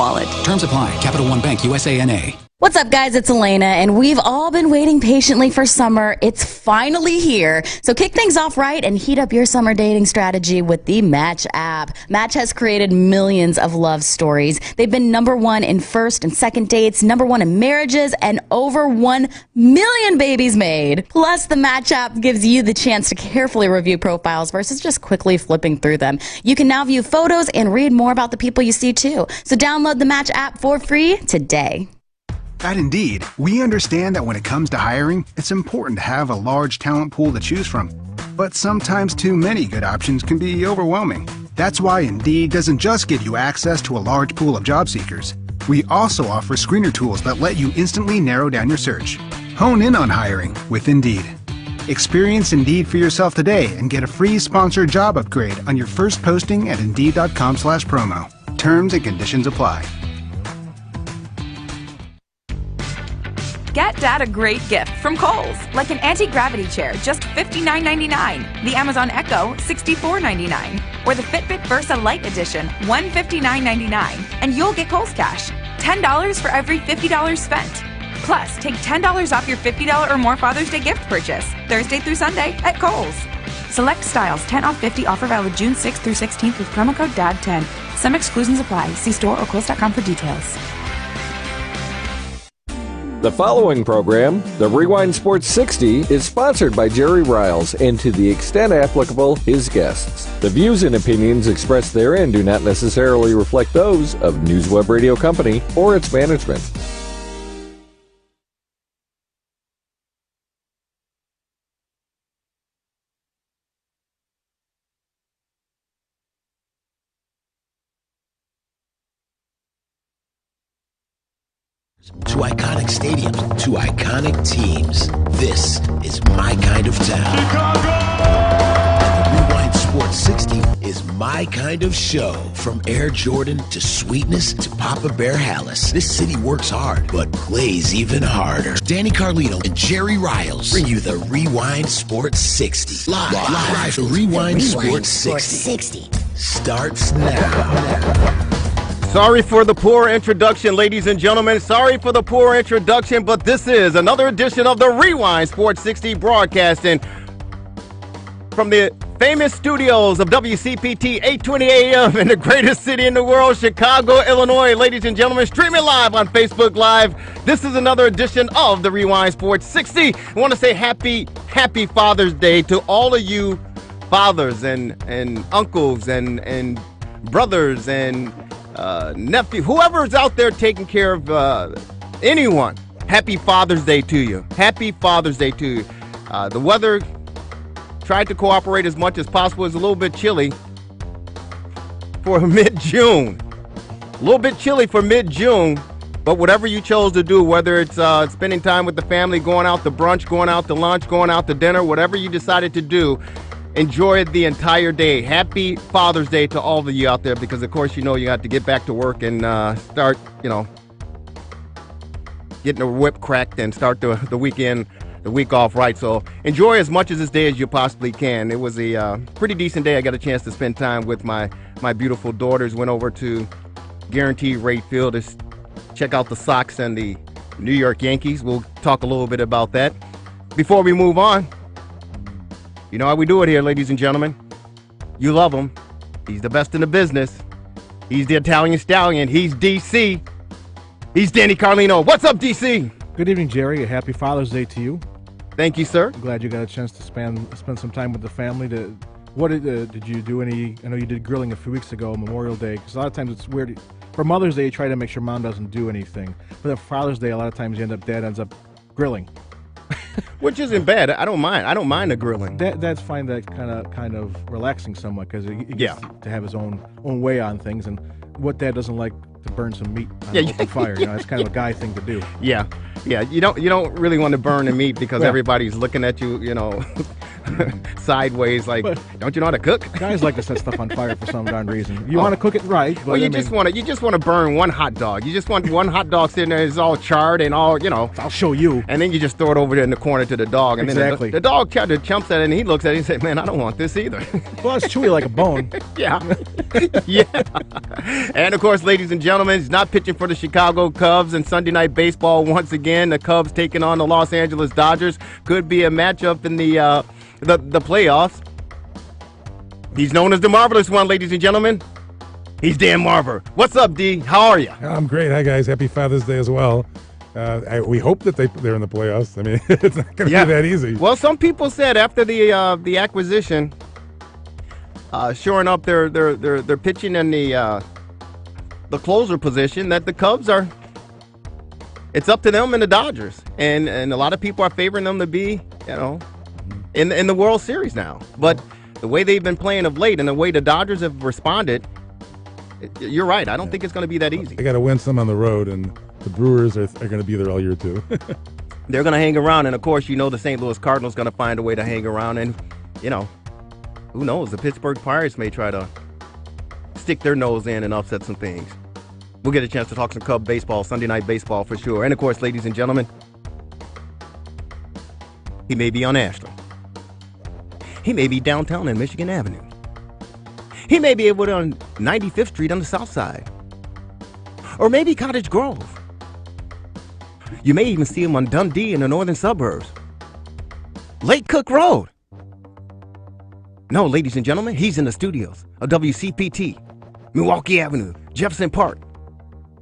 wallet. Terms apply. Capital One Bank, USA NA. What's up, guys? It's Elena, and we've all been waiting patiently for summer. It's finally here. So kick things off right and heat up your summer dating strategy with the Match app. Match has created millions of love stories. They've been #1 in first and second dates, #1 in marriages, and over 1 million babies made. Plus, the Match app gives you the chance to carefully review profiles versus just quickly flipping through them. You can now view photos and read more about the people you see, too. So download the Match app for free today. At Indeed, we understand that when it comes to hiring, it's important to have a large talent pool to choose from. But sometimes too many good options can be overwhelming. That's why Indeed doesn't just give you access to a large pool of job seekers. We also offer screener tools that let you instantly narrow down your search. Hone in on hiring with Indeed. Experience Indeed for yourself today and get a free sponsored job upgrade on your first posting at Indeed.com/promo. Terms and conditions apply. Get Dad a great gift from Kohl's, like an anti-gravity chair, just $59.99. The Amazon Echo, $64.99. Or the Fitbit Versa Lite Edition, $159.99. And you'll get Kohl's Cash, $10 for every $50 spent. Plus, take $10 off your $50 or more Father's Day gift purchase, Thursday through Sunday at Kohl's. Select styles, 10 off 50, offer valid June 6th through 16th with promo code DAD10. Some exclusions apply. See store or Kohl's.com for details. The following program, the Rewind Sports 60, is sponsored by Jerry Riles and, to the extent applicable, his guests. The views and opinions expressed therein do not necessarily reflect those of NewsWeb Radio Company or its management. Two iconic stadiums, two iconic teams. This is my kind of town. Chicago! And the Rewind Sports 60 is my kind of show. From Air Jordan to Sweetness to Papa Bear Hallis, this city works hard, but plays even harder. Danny Carlino and Jerry Riles bring you the Rewind Sports 60. Live. The Rewind Sports 60 starts now. Sorry for the poor introduction, ladies and gentlemen. Sorry for the poor introduction, but this is another edition of the Rewind Sports 60 broadcasting from the famous studios of WCPT 820 AM in the greatest city in the world, Chicago, Illinois. Ladies and gentlemen, streaming live on Facebook Live. This is another edition of the Rewind Sports 60. I want to say happy Father's Day to all of you fathers and uncles and brothers and nephew, whoever's out there taking care of anyone. Happy Father's Day to you. Happy Father's Day to you. The weather tried to cooperate as much as possible. It's a little bit chilly for mid-June. A little bit chilly for mid-June, but whatever you chose to do, whether it's spending time with the family, going out to brunch, going out to lunch, going out to dinner, whatever you decided to do, enjoy it the entire day. Happy Father's Day to all of you out there, because of course you know you have to get back to work and start, getting the whip cracked and start the week off right. So enjoy as much of this day as you possibly can. It was a pretty decent day. I got a chance to spend time with my beautiful daughters. Went over to Guaranteed Rate Field to check out the Sox and the New York Yankees. We'll talk a little bit about that. Before we move on, you know how we do it here, ladies and gentlemen. You love him. He's the best in the business. He's the Italian Stallion. He's DC. He's Danny Carlino. What's up, DC? Good evening, Jerry. A happy Father's Day to you. Thank you, sir. I'm glad you got a chance to spend some time with the family. What did you do? I know you did grilling a few weeks ago, Memorial Day, because a lot of times it's weird. For Mother's Day, you try to make sure Mom doesn't do anything. But for Father's Day, a lot of times Dad ends up grilling. Which isn't bad. I don't mind the grilling. Dad's find that kind of relaxing somewhat, because he gets to have his own way on things. And what Dad doesn't like to burn some meat on an open fire. It's kind of a guy thing to do. Yeah. Yeah, you don't really want to burn the meat because everybody's looking at you, sideways like, don't you know how to cook? Guys like to set stuff on fire for some darn reason. You want to cook it right, but well, you just want to burn one hot dog. You just want one hot dog sitting there, it's all charred and all, I'll show you. And then you just throw it over there in the corner to the dog, and exactly. then the dog jumps at it and he looks at it and says, "Man, I don't want this either." Well, it's chewy like a bone. Yeah. Yeah. And of course, ladies and gentlemen, he's not pitching for the Chicago Cubs in Sunday Night Baseball once again. The Cubs taking on the Los Angeles Dodgers. Could be a matchup in the playoffs. He's known as the Marvelous One, ladies and gentlemen. He's Dan Marver. What's up, D? How are you? I'm great. Hi, guys. Happy Father's Day as well. We hope that they're in the playoffs. I mean, it's not going to be that easy. Well, some people said after the acquisition, shoring up their pitching in the closer position, that the Cubs are. It's up to them and the Dodgers, and a lot of people are favoring them to be, in the World Series now. But the way they've been playing of late and the way the Dodgers have responded, you're right. I don't think it's going to be that easy. They got to win some on the road, and the Brewers are going to be there all year too. They're going to hang around, and of course, the St. Louis Cardinals going to find a way to hang around, and who knows? The Pittsburgh Pirates may try to stick their nose in and upset some things. We'll get a chance to talk some Cub baseball, Sunday Night Baseball for sure. And of course, ladies and gentlemen, he may be on Ashland. He may be downtown in Michigan Avenue. He may be able to on 95th Street on the south side. Or maybe Cottage Grove. You may even see him on Dundee in the northern suburbs. Lake Cook Road. No, ladies and gentlemen, he's in the studios of WCPT, Milwaukee Avenue, Jefferson Park.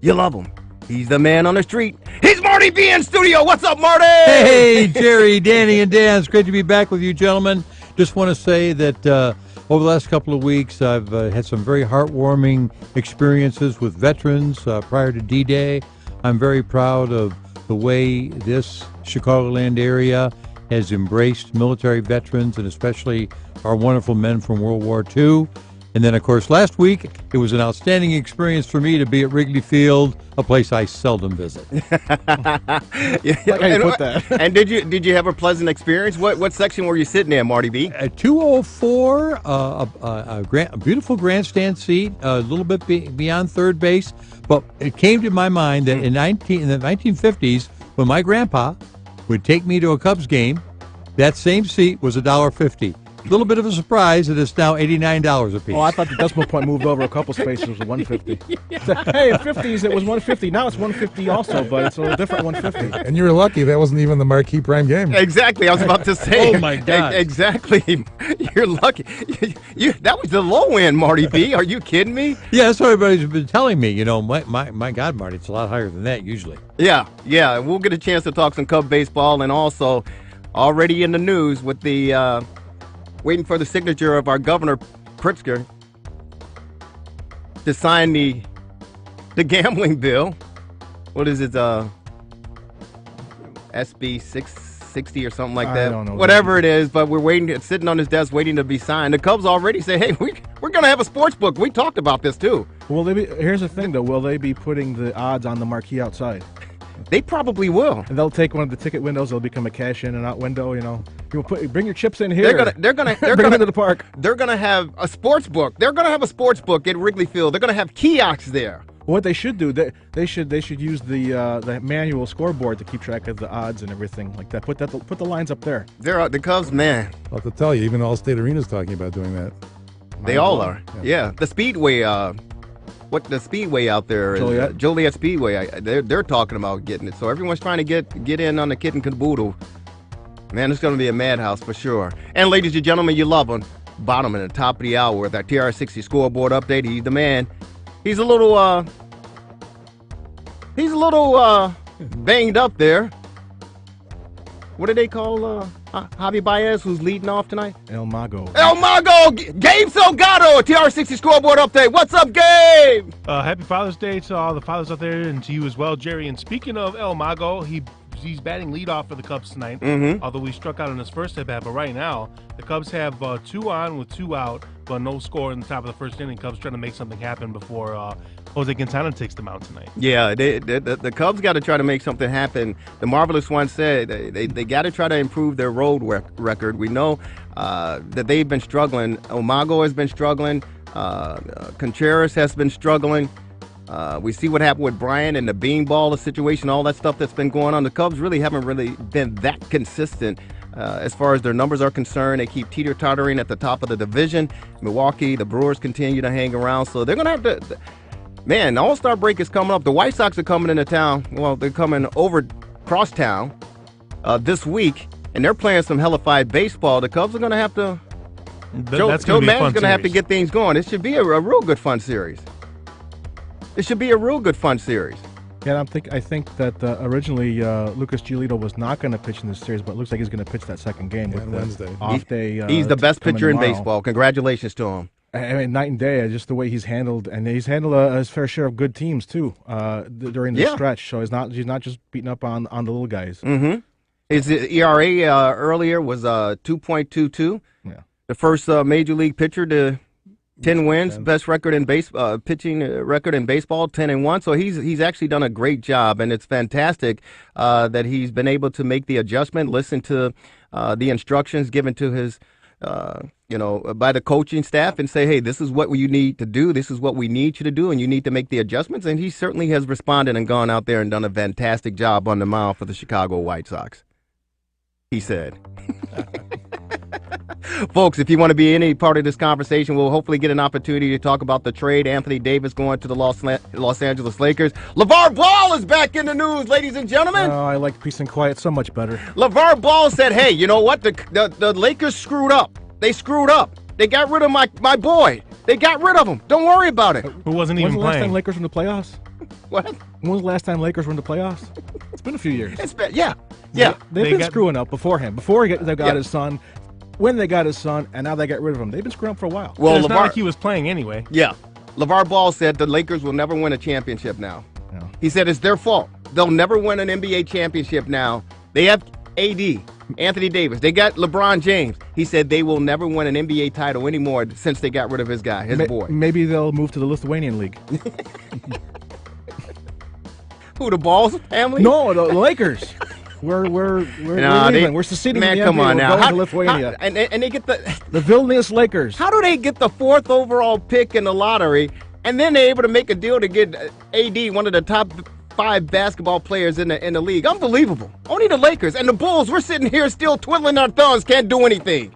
You love him. He's the man on the street. He's Marty-B in studio. What's up, Marty? Hey, Jerry, Danny, and Dan. It's great to be back with you, gentlemen. Just want to say that over the last couple of weeks, I've had some very heartwarming experiences with veterans prior to D-Day. I'm very proud of the way this Chicagoland area has embraced military veterans, and especially our wonderful men from World War II. And then, of course, last week, it was an outstanding experience for me to be at Wrigley Field, a place I seldom visit. Like how you put that. And did you have a pleasant experience? What section were you sitting in, Marty-B? 204, a beautiful grandstand seat, a little bit beyond third base. But it came to my mind that in the 1950s, when my grandpa would take me to a Cubs game, that same seat was $1.50. A little bit of a surprise that it's now $89 a piece. Oh, I thought the decimal point moved over a couple spaces. It was $1.50. Hey, in 50s it was $1.50. Now it's $1.50 also, but it's a little different $1.50. And you were lucky that wasn't even the marquee prime game. Exactly. I was about to say. Oh, my God. Exactly. You're lucky. That was the low end, Marty-B. Are you kidding me? Yeah, that's what everybody's been telling me. My God, Marty, it's a lot higher than that usually. Yeah. We'll get a chance to talk some Cub baseball, and also already in the news with the waiting for the signature of our Governor Pritzker to sign the gambling bill. What is it? SB 660 or something like that. I don't know. Whatever it is, but we're waiting. It's sitting on his desk waiting to be signed. The Cubs already say, hey, we're going to have a sports book. We talked about this too. Here's the thing, though. Will they be putting the odds on the marquee outside? They probably will. And they'll take one of the ticket windows. They'll become a cash in and out window. You'll bring your chips in here. They're gonna bring them into the park. They're gonna have a sports book. They're gonna have a sports book at Wrigley Field. They're gonna have kiosks there. What they should do, they should use the manual scoreboard to keep track of the odds and everything like that. Put the lines up there. They're the Cubs, man. I'll have to tell you, even Allstate Arena's talking about doing that. They all are. Yeah. The Speedway. The Speedway out there is Joliet Speedway. They're talking about getting it. So everyone's trying to get in on the kit and caboodle. Man, it's going to be a madhouse for sure. And ladies and gentlemen, you love him. Bottom at the top of the hour with our TRS60 scoreboard update. He's the man. He's a little banged up there. What do they call Javi Baez, who's leading off tonight? El Mago. Gabe Salgado, TR60 scoreboard update. What's up, Gabe? Happy Father's Day to all the fathers out there and to you as well, Jerry. And speaking of El Mago, he he's batting leadoff for the Cubs tonight. Although he struck out in his first at bat, but right now the Cubs have 2 on with 2 out, but no score in the top of the first inning. Cubs trying to make something happen before Jose Quintana takes them out tonight. Yeah, the Cubs got to try to make something happen. The Marvelous One said they got to try to improve their road record. We know that they've been struggling. Omago has been struggling. Contreras has been struggling. We see what happened with Bryant and the beanball, the situation, all that stuff that's been going on. The Cubs really haven't been that consistent as far as their numbers are concerned. They keep teeter-tottering at the top of the division. Milwaukee, the Brewers continue to hang around. So they're going to have to... Man, the All-Star break is coming up. The White Sox are coming into town. Well, they're coming over Crosstown this week, and they're playing some hellified baseball. The Cubs are going to have to... Joe Maddon's going to have to get things going. It should be a real good fun series. It should be a real good fun series. Yeah, I think that originally Lucas Giolito was not going to pitch in this series, but it looks like he's going to pitch that second game with Wednesday. Off day. He's the best pitcher in tomorrow. baseball. Congratulations to him. I mean, night and day, just the way he's handled, and he's handled his fair share of good teams too during the stretch. So he's not just beating up on the little guys. His ERA earlier was 2.22. Yeah. The first major league pitcher to 10 wins, best record in pitching record in baseball, 10-1. So he's actually done a great job, and it's fantastic that he's been able to make the adjustment, listen to the instructions given to his, by the coaching staff, and say, hey, this is what you need to do. This is what we need you to do, and you need to make the adjustments. And he certainly has responded and gone out there and done a fantastic job on the mound for the Chicago White Sox. He said. Folks, if you want to be any part of this conversation, we'll hopefully get an opportunity to talk about the trade. Anthony Davis going to the Los Angeles Lakers. LeVar Ball is back in the news, ladies and gentlemen. Oh, I like peace and quiet so much better. LeVar Ball said, hey, you know what? The Lakers screwed up. They screwed up. They got rid of my boy. They got rid of him. Don't worry about it. Who wasn't even When's the last playing? time Lakers were in the playoffs? What? When was the last time Lakers were in the playoffs? It's been a few years. It's been, yeah. They've been screwing up beforehand. Before they got his son, when they got his son, and now they got rid of him. They've been screwing up for a while. Well, it's not like he was playing anyway. Yeah. LeVar Ball said the Lakers will never win a championship now. Yeah. He said it's their fault. They'll never win an NBA championship now. They have AD, Anthony Davis. They got LeBron James. He said they will never win an NBA title anymore since they got rid of his guy, his boy. Maybe they'll move to the Lithuanian League. Who, the Balls family? No, the Lakers. We're leaving. We're seceding. Man, the come NBA. on We're now. going to Lithuania. And they get the Vilnius Lakers. How do they get the 4th overall pick in the lottery, and then they're able to make a deal to get AD, one of the top 5 basketball players in the league? Unbelievable. Only the Lakers and the Bulls. We're sitting here still twiddling our thumbs, can't do anything.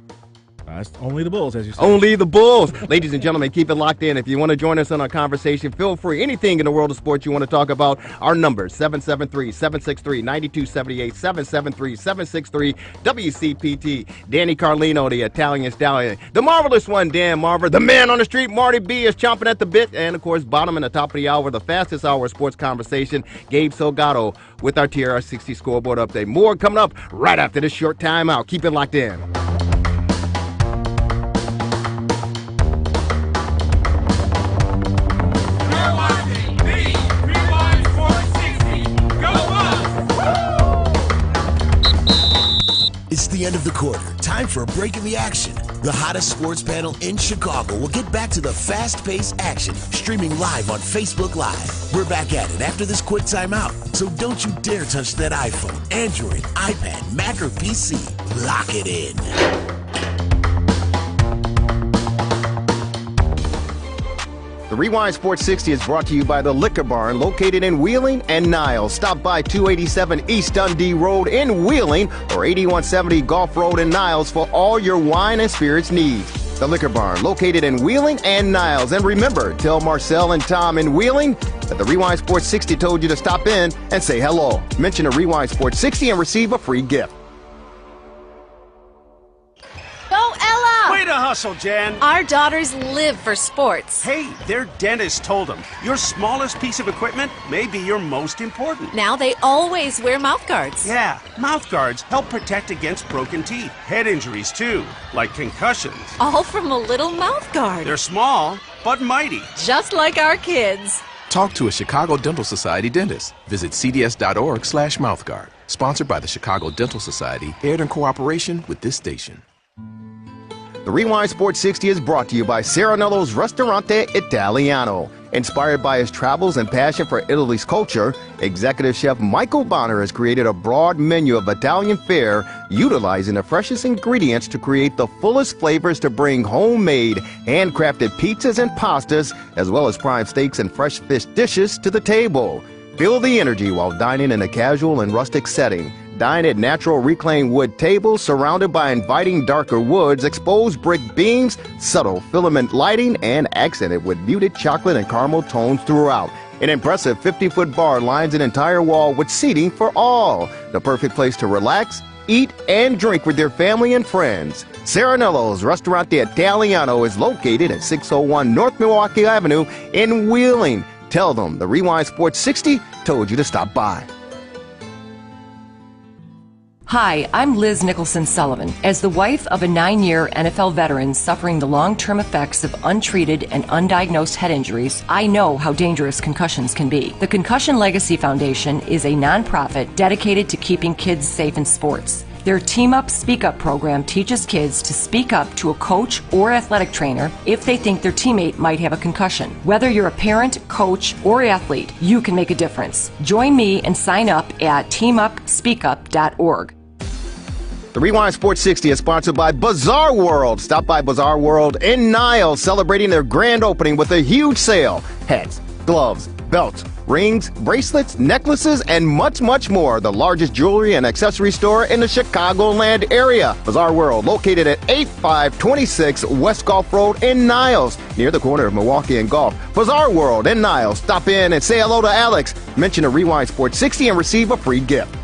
It's only the Bulls, as you said. Only the Bulls. Ladies and gentlemen, keep it locked in. If you want to join us on our conversation, feel free. Anything in the world of sports you want to talk about, our number, 773-763-9278, 773-763, WCPT. Danny Carlino, the Italian stallion. The marvelous one, Dan Marver. The man on the street, Marty-B, is chomping at the bit. And, of course, bottom and the top of the hour, the fastest hour of sports conversation, Gabe Salgado with our TRS60 scoreboard update. More coming up right after this short timeout. Keep it locked in. It's the end of the quarter. Time for a break in the action. The hottest sports panel in Chicago will get back to the fast-paced action, streaming live on Facebook Live. We're back at it after this quick timeout. So don't you dare touch that iPhone, Android, iPad, Mac, or PC. Lock it in. The Rewind Sports 60 is brought to you by the Liquor Barn, located in Wheeling and Niles. Stop by 287 East Dundee Road in Wheeling or 8170 Gulf Road in Niles for all your wine and spirits needs. The Liquor Barn, located in Wheeling and Niles. And remember, tell Marcel and Tom in Wheeling that the Rewind Sports 60 told you to stop in and say hello. Mention a Rewind Sports 60 and receive a free gift. Go, Ella! Way to hustle, Jen. Our daughters live for sports. Hey, their dentist told them your smallest piece of equipment may be your most important. Now they always wear mouth guards. Yeah, mouth guards help protect against broken teeth, head injuries too, like concussions. All from a little mouth guard. They're small, but mighty. Just like our kids. Talk to a Chicago Dental Society dentist. Visit cds.org/mouthguard. Sponsored by the Chicago Dental Society, aired in cooperation with this station. The Rewind Sports 60 is brought to you by Serenello's Ristorante Italiano. Inspired by his travels and passion for Italy's culture, executive chef Michael Bonner has created a broad menu of Italian fare, utilizing the freshest ingredients to create the fullest flavors to bring homemade, handcrafted pizzas and pastas, as well as prime steaks and fresh fish dishes to the table. Feel the energy while dining in a casual and rustic setting. Dine at natural reclaimed wood tables surrounded by inviting darker woods, exposed brick beams, subtle filament lighting, and accented with muted chocolate and caramel tones throughout. An impressive 50-foot bar lines an entire wall with seating for all. The perfect place to relax, eat, and drink with your family and friends. Serenello's Ristorante Italiano is located at 601 North Milwaukee Avenue in Wheeling. Tell them the Rewind Sports 60 told you to stop by. Hi, I'm Liz Nicholson Sullivan. As the wife of a 9-year NFL veteran suffering the long-term effects of untreated and undiagnosed head injuries, I know how dangerous concussions can be. The Concussion Legacy Foundation is a nonprofit dedicated to keeping kids safe in sports. Their Team Up, Speak Up program teaches kids to speak up to a coach or athletic trainer if they think their teammate might have a concussion. Whether you're a parent, coach, or athlete, you can make a difference. Join me and sign up at teamupspeakup.org. The Rewind Sports 60 is sponsored by Bazaar World. Stop by Bazaar World in Niles, celebrating their grand opening with a huge sale. Hats, gloves, belts, rings, bracelets, necklaces, and much, much more. The largest jewelry and accessory store in the Chicagoland area. Bazaar World, located at 8526 West Gulf Road in Niles, near the corner of Milwaukee and Gulf. Bazaar World in Niles. Stop in and say hello to Alex. Mention the Rewind Sports 60 and receive a free gift.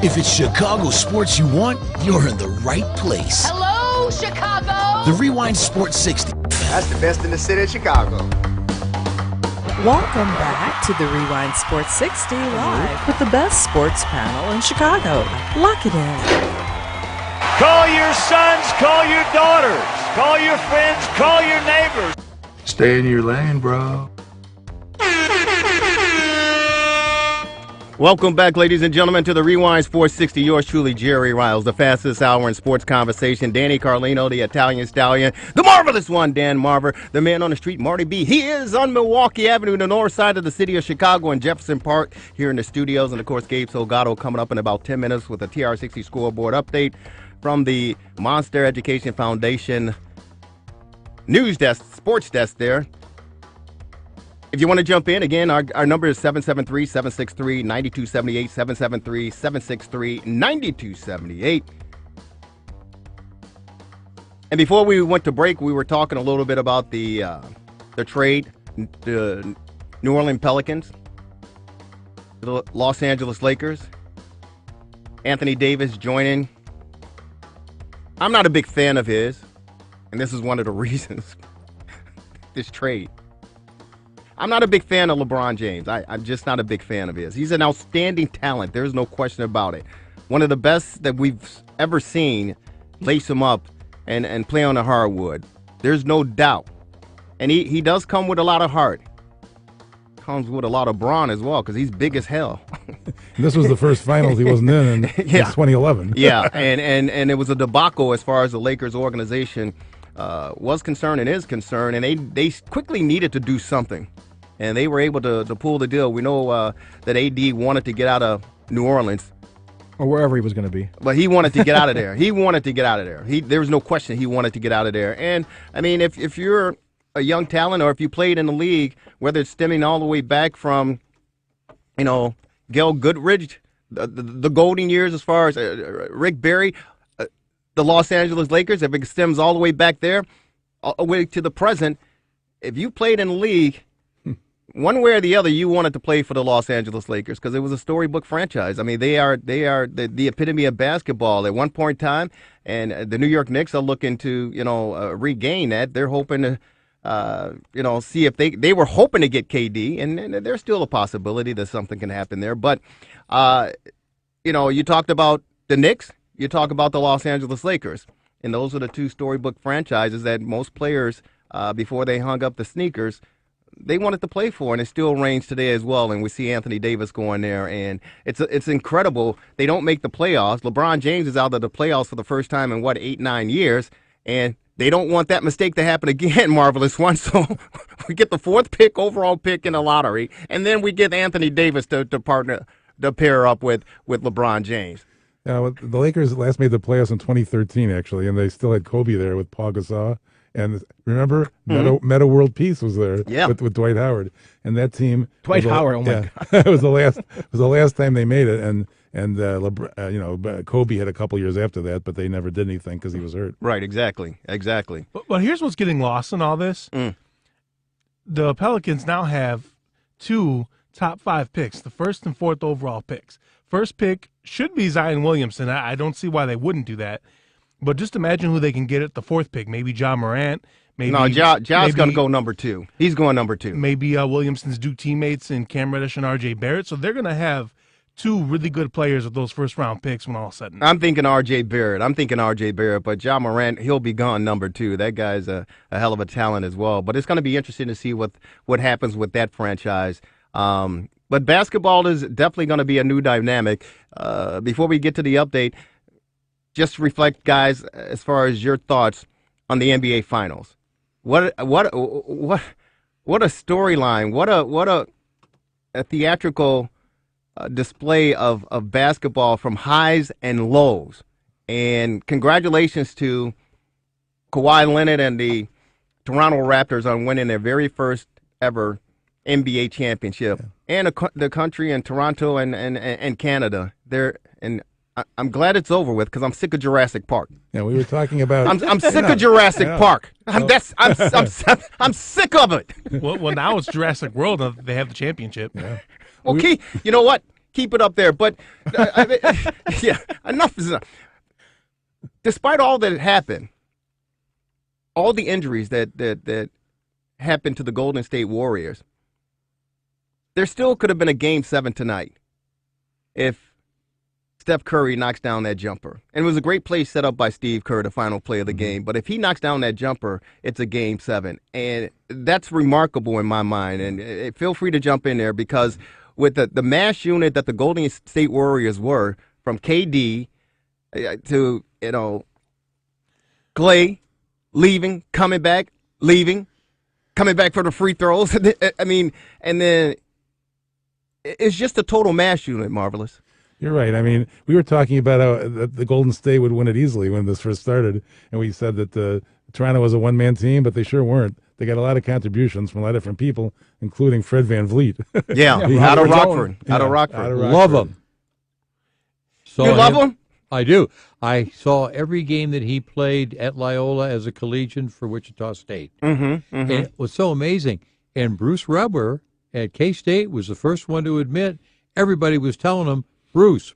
If it's Chicago sports you want, you're in the right place. Hello, Chicago! The Rewind Sports 60. That's the best in the city of Chicago. Welcome back to the Rewind Sports 60 live with the best sports panel in Chicago. Lock it in. Call your sons, call your daughters, call your friends, call your neighbors. Stay in your lane, bro. Welcome back, ladies and gentlemen, to the Rewind Sports 60. Yours truly, Jerry Riles, the fastest hour in sports conversation. Danny Carlino, the Italian stallion. The marvelous one, Dan Marver. The man on the street, Marty-B. He is on Milwaukee Avenue, the north side of the city of Chicago, in Jefferson Park, here in the studios. And, of course, Gabe Salgado coming up in about 10 minutes with a TRS60 scoreboard update from the Monster Education Foundation news desk, sports desk there. If you want to jump in, again, our number is 773-763-9278, 773-763-9278. And before we went to break, we were talking a little bit about the trade, the New Orleans Pelicans, the Los Angeles Lakers, Anthony Davis joining. I'm not a big fan of his, and this is one of the reasons, this trade. I'm not a big fan of LeBron James. I'm just not a big fan of his. He's an outstanding talent. There's no question about it. One of the best that we've ever seen lace him up and play on the hardwood. There's no doubt. And he does come with a lot of heart. Comes with a lot of brawn as well because he's big as hell. This was the first finals he wasn't in yeah. 2011. Yeah, and it was a debacle as far as the Lakers organization was concerned and is concerned, and they quickly needed to do something. And they were able to pull the deal. We know that AD wanted to get out of New Orleans. Or wherever he was going to be. But he wanted to get out of there. He wanted to get out of there. There was no question he wanted to get out of there. And, I mean, if you're a young talent or if you played in the league, whether it's stemming all the way back from, Gail Goodrich, the golden years as far as Rick Barry, the Los Angeles Lakers, if it stems all the way back there, all the way to the present, if you played in the league, one way or the other, you wanted to play for the Los Angeles Lakers because it was a storybook franchise. I mean, they are the epitome of basketball at one point in time, and the New York Knicks are looking to regain that. They're hoping to see if they were hoping to get KD, and there's still a possibility that something can happen there. But you talked about the Knicks, you talk about the Los Angeles Lakers, and those are the two storybook franchises that most players before they hung up the sneakers. they wanted to play for, and it still reigns today as well. And we see Anthony Davis going there, and it's incredible. They don't make the playoffs. LeBron James is out of the playoffs for the first time in, 8-9 years, and they don't want that mistake to happen again, Marvelous One. So we get the 4th overall pick in the lottery, and then we get Anthony Davis to pair up with LeBron James. The Lakers last made the playoffs in 2013, actually, and they still had Kobe there with Paul Gasol. And remember, Meta World Peace was there with Dwight Howard, and that team. Dwight Howard, oh my God! It was the last time they made it, and Kobe had a couple years after that, but they never did anything because he was hurt. Right, exactly. But here's what's getting lost in all this: the Pelicans now have 2 top 5 picks, the 1st and 4th overall picks. First pick should be Zion Williamson. I don't see why they wouldn't do that. But just imagine who they can get at the 4th pick. Maybe Ja Morant. Maybe, no, Ja's going to go number 2. He's going number 2. Maybe Williamson's Duke teammates in Cam Reddish and R.J. Barrett. So they're going to have 2 really good players with those first-round picks when all said and done. I'm thinking R.J. Barrett. But Ja Morant, he'll be gone number 2. That guy's a hell of a talent as well. But it's going to be interesting to see what happens with that franchise. But basketball is definitely going to be a new dynamic. Before we get to the update, just reflect, guys, as far as your thoughts on the NBA Finals. What a storyline! What a theatrical display of basketball from highs and lows. And congratulations to Kawhi Leonard and the Toronto Raptors on winning their very first ever NBA championship, and the country and Toronto and Canada. I'm glad it's over with because I'm sick of Jurassic Park. Yeah, we were talking about. I'm sick of Jurassic Park. I'm sick of it. Well, now it's Jurassic World. Now that they have the championship. Yeah. Well, you know what? Keep it up there. But enough is enough. Despite all that happened, all the injuries that happened to the Golden State Warriors, there still could have been a Game 7 tonight if Steph Curry knocks down that jumper. And it was a great play set up by Steve Kerr, the final play of the game. But if he knocks down that jumper, it's a Game 7. And that's remarkable in my mind. And feel free to jump in there because with the mass unit that the Golden State Warriors were, from KD to, Clay, leaving, coming back, leaving, coming back for the free throws. I mean, and then it's just a total mass unit, Marvelous. You're right. I mean, we were talking about how the Golden State would win it easily when this first started, and we said that Toronto was a one-man team, but they sure weren't. They got a lot of contributions from a lot of different people, including Fred VanVleet. Yeah, out of Rockford. Love him. You love him? I do. I saw every game that he played at Loyola as a collegian for Wichita State. And it was so amazing. And Bruce Weber at K-State was the first one to admit everybody was telling him, Bruce,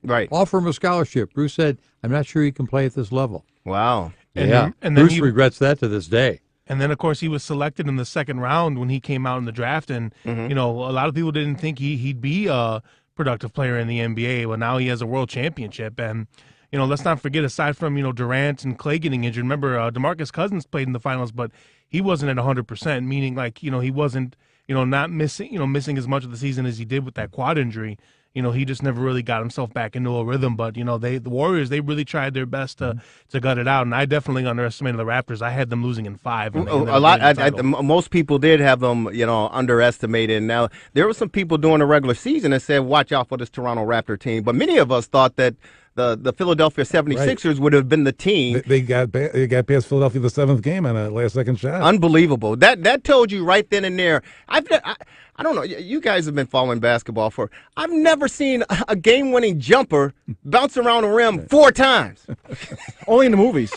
right, offer him a scholarship. Bruce said, I'm not sure he can play at this level. Wow. And Bruce regrets that to this day. And then, of course, he was selected in the second round when he came out in the draft. And, a lot of people didn't think he'd be a productive player in the NBA. Well, now he has a world championship. And, let's not forget, aside from, Durant and Clay getting injured, remember, DeMarcus Cousins played in the finals, but he wasn't at 100%, meaning, he wasn't, not missing as much of the season as he did with that quad injury. He just never really got himself back into a rhythm. But, the Warriors, they really tried their best to gut it out. And I definitely underestimated the Raptors. I had them losing in 5. Most people did have them, underestimated. Now, there were some people during the regular season that said, watch out for this Toronto Raptor team. But many of us thought that the Philadelphia 76ers would have been the team. They got past Philadelphia the 7th game on a last-second shot. Unbelievable. That told you right then and there. I don't know. You guys have been following basketball I've never seen a game-winning jumper bounce around the rim 4 times. Only in the movies.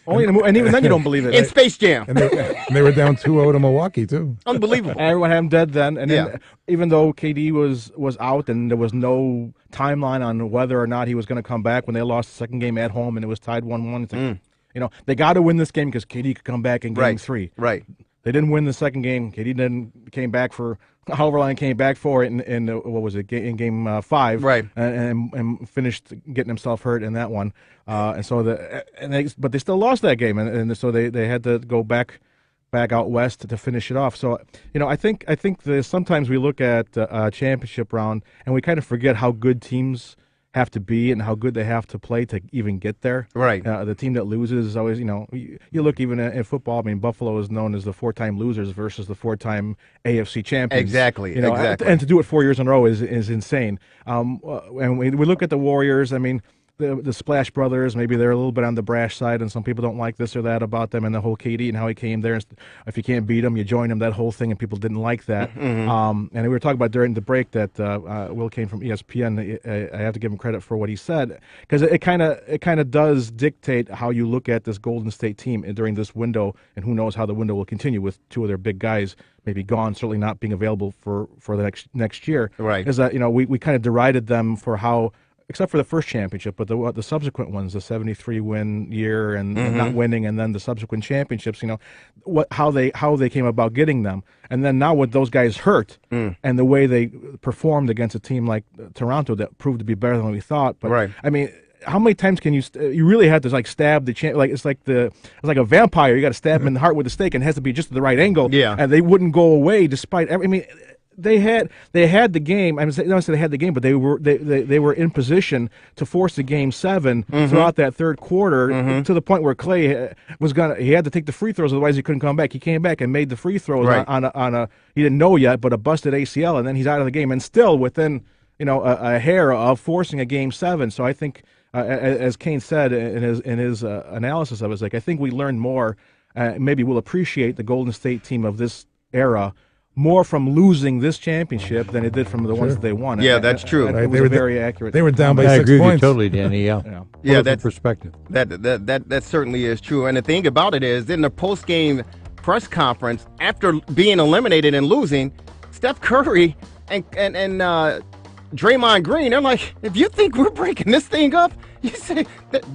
And even then you don't believe it. In Space Jam. And they were down 2-0 to Milwaukee, too. Unbelievable. And everyone had him dead then. And then, even though KD was out and there was no timeline on whether or not he was going to come back when they lost the second game at home and it was tied 1-1, it's like, they got to win this game because KD could come back in game 3. Right. They didn't win the second game. KD came back for however long he came back for it in what was it, in game 5, right? And finished getting himself hurt in that one. But they still lost that game, and so they had to go back back out west to finish it off. So, I think sometimes we look at a championship round and we kind of forget how good teams have to be and how good they have to play to even get there. Right. The team that loses is always, you look even in football. I mean, Buffalo is known as the 4-time losers versus the 4-time AFC champions. Exactly. Exactly. And to do it 4 years in a row is insane. And we look at the Warriors. I mean, the Splash Brothers, maybe they're a little bit on the brash side, and some people don't like this or that about them, and the whole KD and how he came there. If you can't beat him, you join him, that whole thing, and people didn't like that. And we were talking about during the break that Will came from ESPN. I have to give him credit for what he said, because it kind of does dictate how you look at this Golden State team during this window, and who knows how the window will continue with two of their big guys maybe gone, certainly not being available for the next year. Right. Is that we kind of derided them for how, except for the first championship, but the subsequent ones, the 73-win year and not winning, and then the subsequent championships, how they came about getting them. And then now with those guys hurt and the way they performed against a team like Toronto that proved to be better than we thought. But right. I mean, how many times can you really have to stab the champ? It's like a vampire. You got to stab him in the heart with a stake, and it has to be just at the right angle. Yeah. And they wouldn't go away despite every. I mean, they had the game. I don't say they had the game, but they were in position to force the game 7 throughout that third quarter to the point where Clay he had to take the free throws, otherwise he couldn't come back. He came back and made the free throws on a he didn't know yet, but a busted ACL, and then he's out of the game and still within a hair of forcing a game 7. So I think as Kane said in his analysis of it, I think we learned more. Maybe we'll appreciate the Golden State team of this era more from losing this championship than it did from the ones that they won. Yeah, that's true. It was very accurate. They were down by 6 I points. agree with you totally, Danny. Yeah, that's perspective. That certainly is true. And the thing about it is, in the post-game press conference, after being eliminated and losing, Steph Curry and Draymond Green, they're like, if you think we're breaking this thing up, you say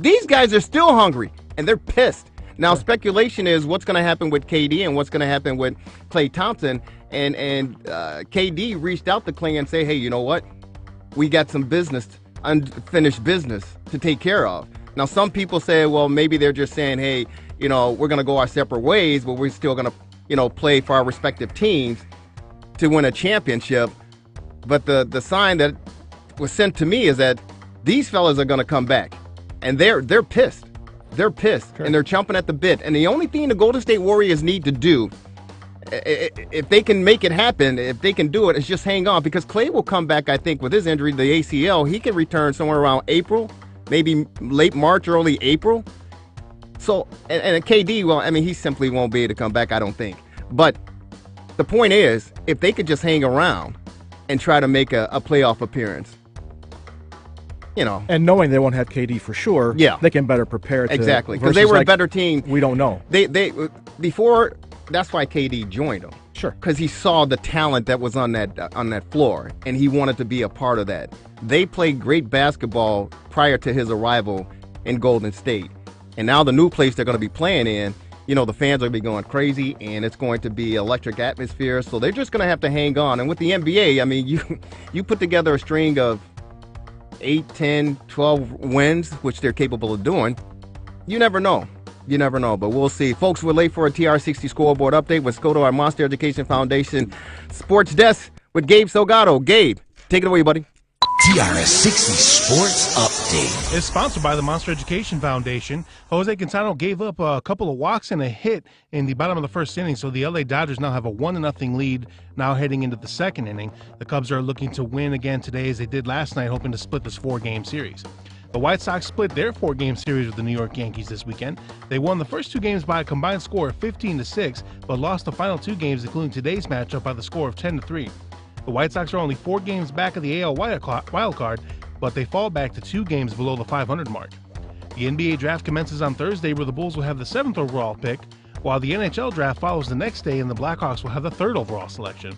these guys are still hungry and they're pissed. Now, speculation is what's going to happen with KD and what's going to happen with Klay Thompson. And KD reached out to Klay and say, hey, you know what? We got some unfinished business to take care of. Now, some people say, well, maybe they're just saying, hey, we're going to go our separate ways, but we're still going to, play for our respective teams to win a championship. But the sign that was sent to me is that these fellas are going to come back, and they're pissed. They're pissed, and they're chomping at the bit. And the only thing the Golden State Warriors need to do, if they can make it happen, if they can do it, is just hang on. Because Klay will come back, I think, with his injury, the ACL. He can return somewhere around April, maybe late March, early April. So, and KD, well, I mean, he simply won't be able to come back, I don't think. But the point is, if they could just hang around and try to make a playoff appearance, and knowing they won't have KD for sure, they can better prepare. Exactly, because they were a better team. We don't know. They before. That's why KD joined them. Sure, because he saw the talent that was on that floor, and he wanted to be a part of that. They played great basketball prior to his arrival in Golden State, and now the new place they're going to be playing in, the fans are going to be going crazy, and it's going to be electric atmosphere. So they're just going to have to hang on. And with the NBA, I mean, you put together a string of 8, 10, 12 wins, which they're capable of doing, you never know. You never know, but we'll see. Folks, we're late for a TRS60 scoreboard update. Let's go to our Monster Education Foundation Sports Desk with Gabe Salgado. Gabe, take it away, buddy. TRS60 Sports Update. It's sponsored by the Monster Education Foundation. Jose Quintana gave up a couple of walks and a hit in the bottom of the first inning, so the LA Dodgers now have a 1-0 lead now heading into the second inning. The Cubs are looking to win again today as they did last night, hoping to split this 4-game series. The White Sox split their 4-game series with the New York Yankees this weekend. They won the first 2 games by a combined score of 15-6, but lost the final 2 games, including today's matchup, by the score of 10-3. The White Sox are only 4 games back of the AL wild card, but they fall back to 2 games below the 500 mark. The NBA draft commences on Thursday, where the Bulls will have the 7th overall pick, while the NHL draft follows the next day and the Blackhawks will have the 3rd overall selection.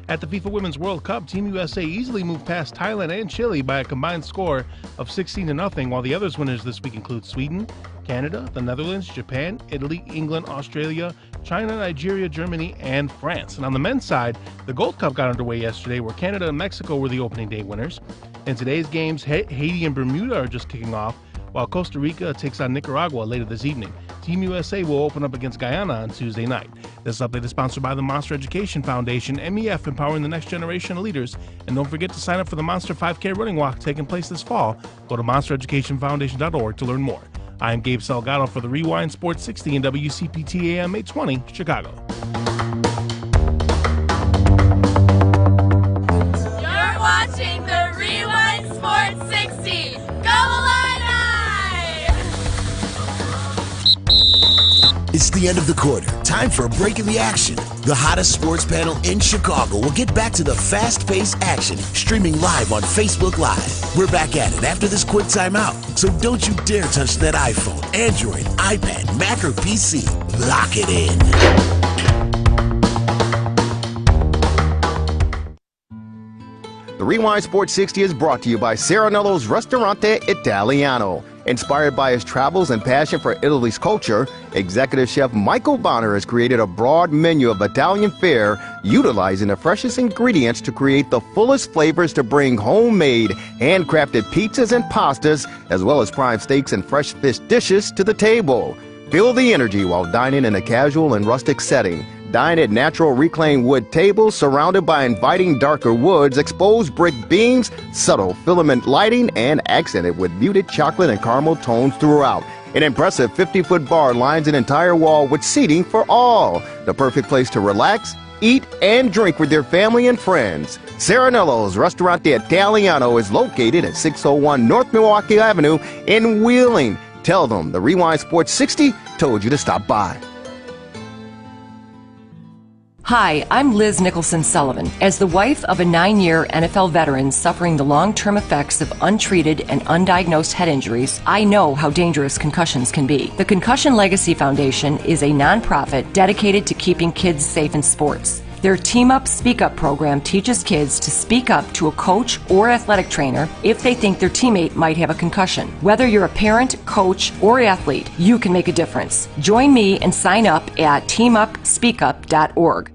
At the FIFA Women's World Cup, Team USA easily moved past Thailand and Chile by a combined score of 16-0, while the others winners this week include Sweden, Canada, the Netherlands, Japan, Italy, England, Australia, China, Nigeria, Germany, and France. And on the men's side, the Gold Cup got underway yesterday, where Canada and Mexico were the opening day winners. In today's games, Haiti and Bermuda are just kicking off, while Costa Rica takes on Nicaragua later this evening. Team USA will open up against Guyana on Tuesday night. This update is sponsored by the Monster Education Foundation, MEF, empowering the next generation of leaders. And don't forget to sign up for the Monster 5K running walk taking place this fall. Go to monstereducationfoundation.org to learn more. I am Gabe Salgado for the Rewind Sports 60 and WCPT AM 820, Chicago. You're watching the Rewind Sports 60. Go Illini! It's the end of the quarter. Time for a break in the action. The hottest sports panel in Chicago will get back to the fast-paced action, streaming live on Facebook Live. We're back at it after this quick timeout. So don't you dare touch that iPhone, Android, iPad, Mac, or PC. Lock it in. The Rewind Sports 60 is brought to you by Serenello's Ristorante Italiano. Inspired by his travels and passion for Italy's culture, executive chef Michael Bonner has created a broad menu of Italian fare, utilizing the freshest ingredients to create the fullest flavors to bring homemade, handcrafted pizzas and pastas, as well as prime steaks and fresh fish dishes to the table. Feel the energy while dining in a casual and rustic setting. Dine at natural reclaimed wood tables surrounded by inviting darker woods, exposed brick beams, subtle filament lighting, and accented with muted chocolate and caramel tones throughout. An impressive 50-foot bar lines an entire wall with seating for all. The perfect place to relax, eat, and drink with your family and friends. Serenello's Ristorante Italiano is located at 601 North Milwaukee Avenue in Wheeling. Tell them the Rewind Sports 60 told you to stop by. Hi, I'm Liz Nicholson Sullivan. As the wife of a 9-year NFL veteran suffering the long-term effects of untreated and undiagnosed head injuries, I know how dangerous concussions can be. The Concussion Legacy Foundation is a nonprofit dedicated to keeping kids safe in sports. Their Team Up, Speak Up program teaches kids to speak up to a coach or athletic trainer if they think their teammate might have a concussion. Whether you're a parent, coach, or athlete, you can make a difference. Join me and sign up at teamupspeakup.org.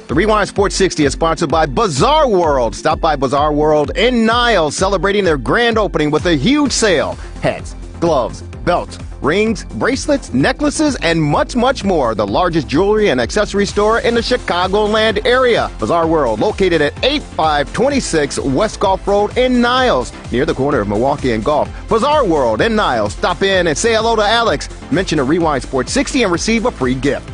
The Rewind Sports 60 is sponsored by Bazaar World. Stop by Bazaar World in Niles, celebrating their grand opening with a huge sale. Hats, gloves, belts, rings, bracelets, necklaces, and much, much more. The largest jewelry and accessory store in the Chicagoland area. Bazaar World, located at 8526 West Gulf Road in Niles, near the corner of Milwaukee and Gulf. Bazaar World in Niles. Stop in and say hello to Alex. Mention a Rewind Sports 60 and receive a free gift.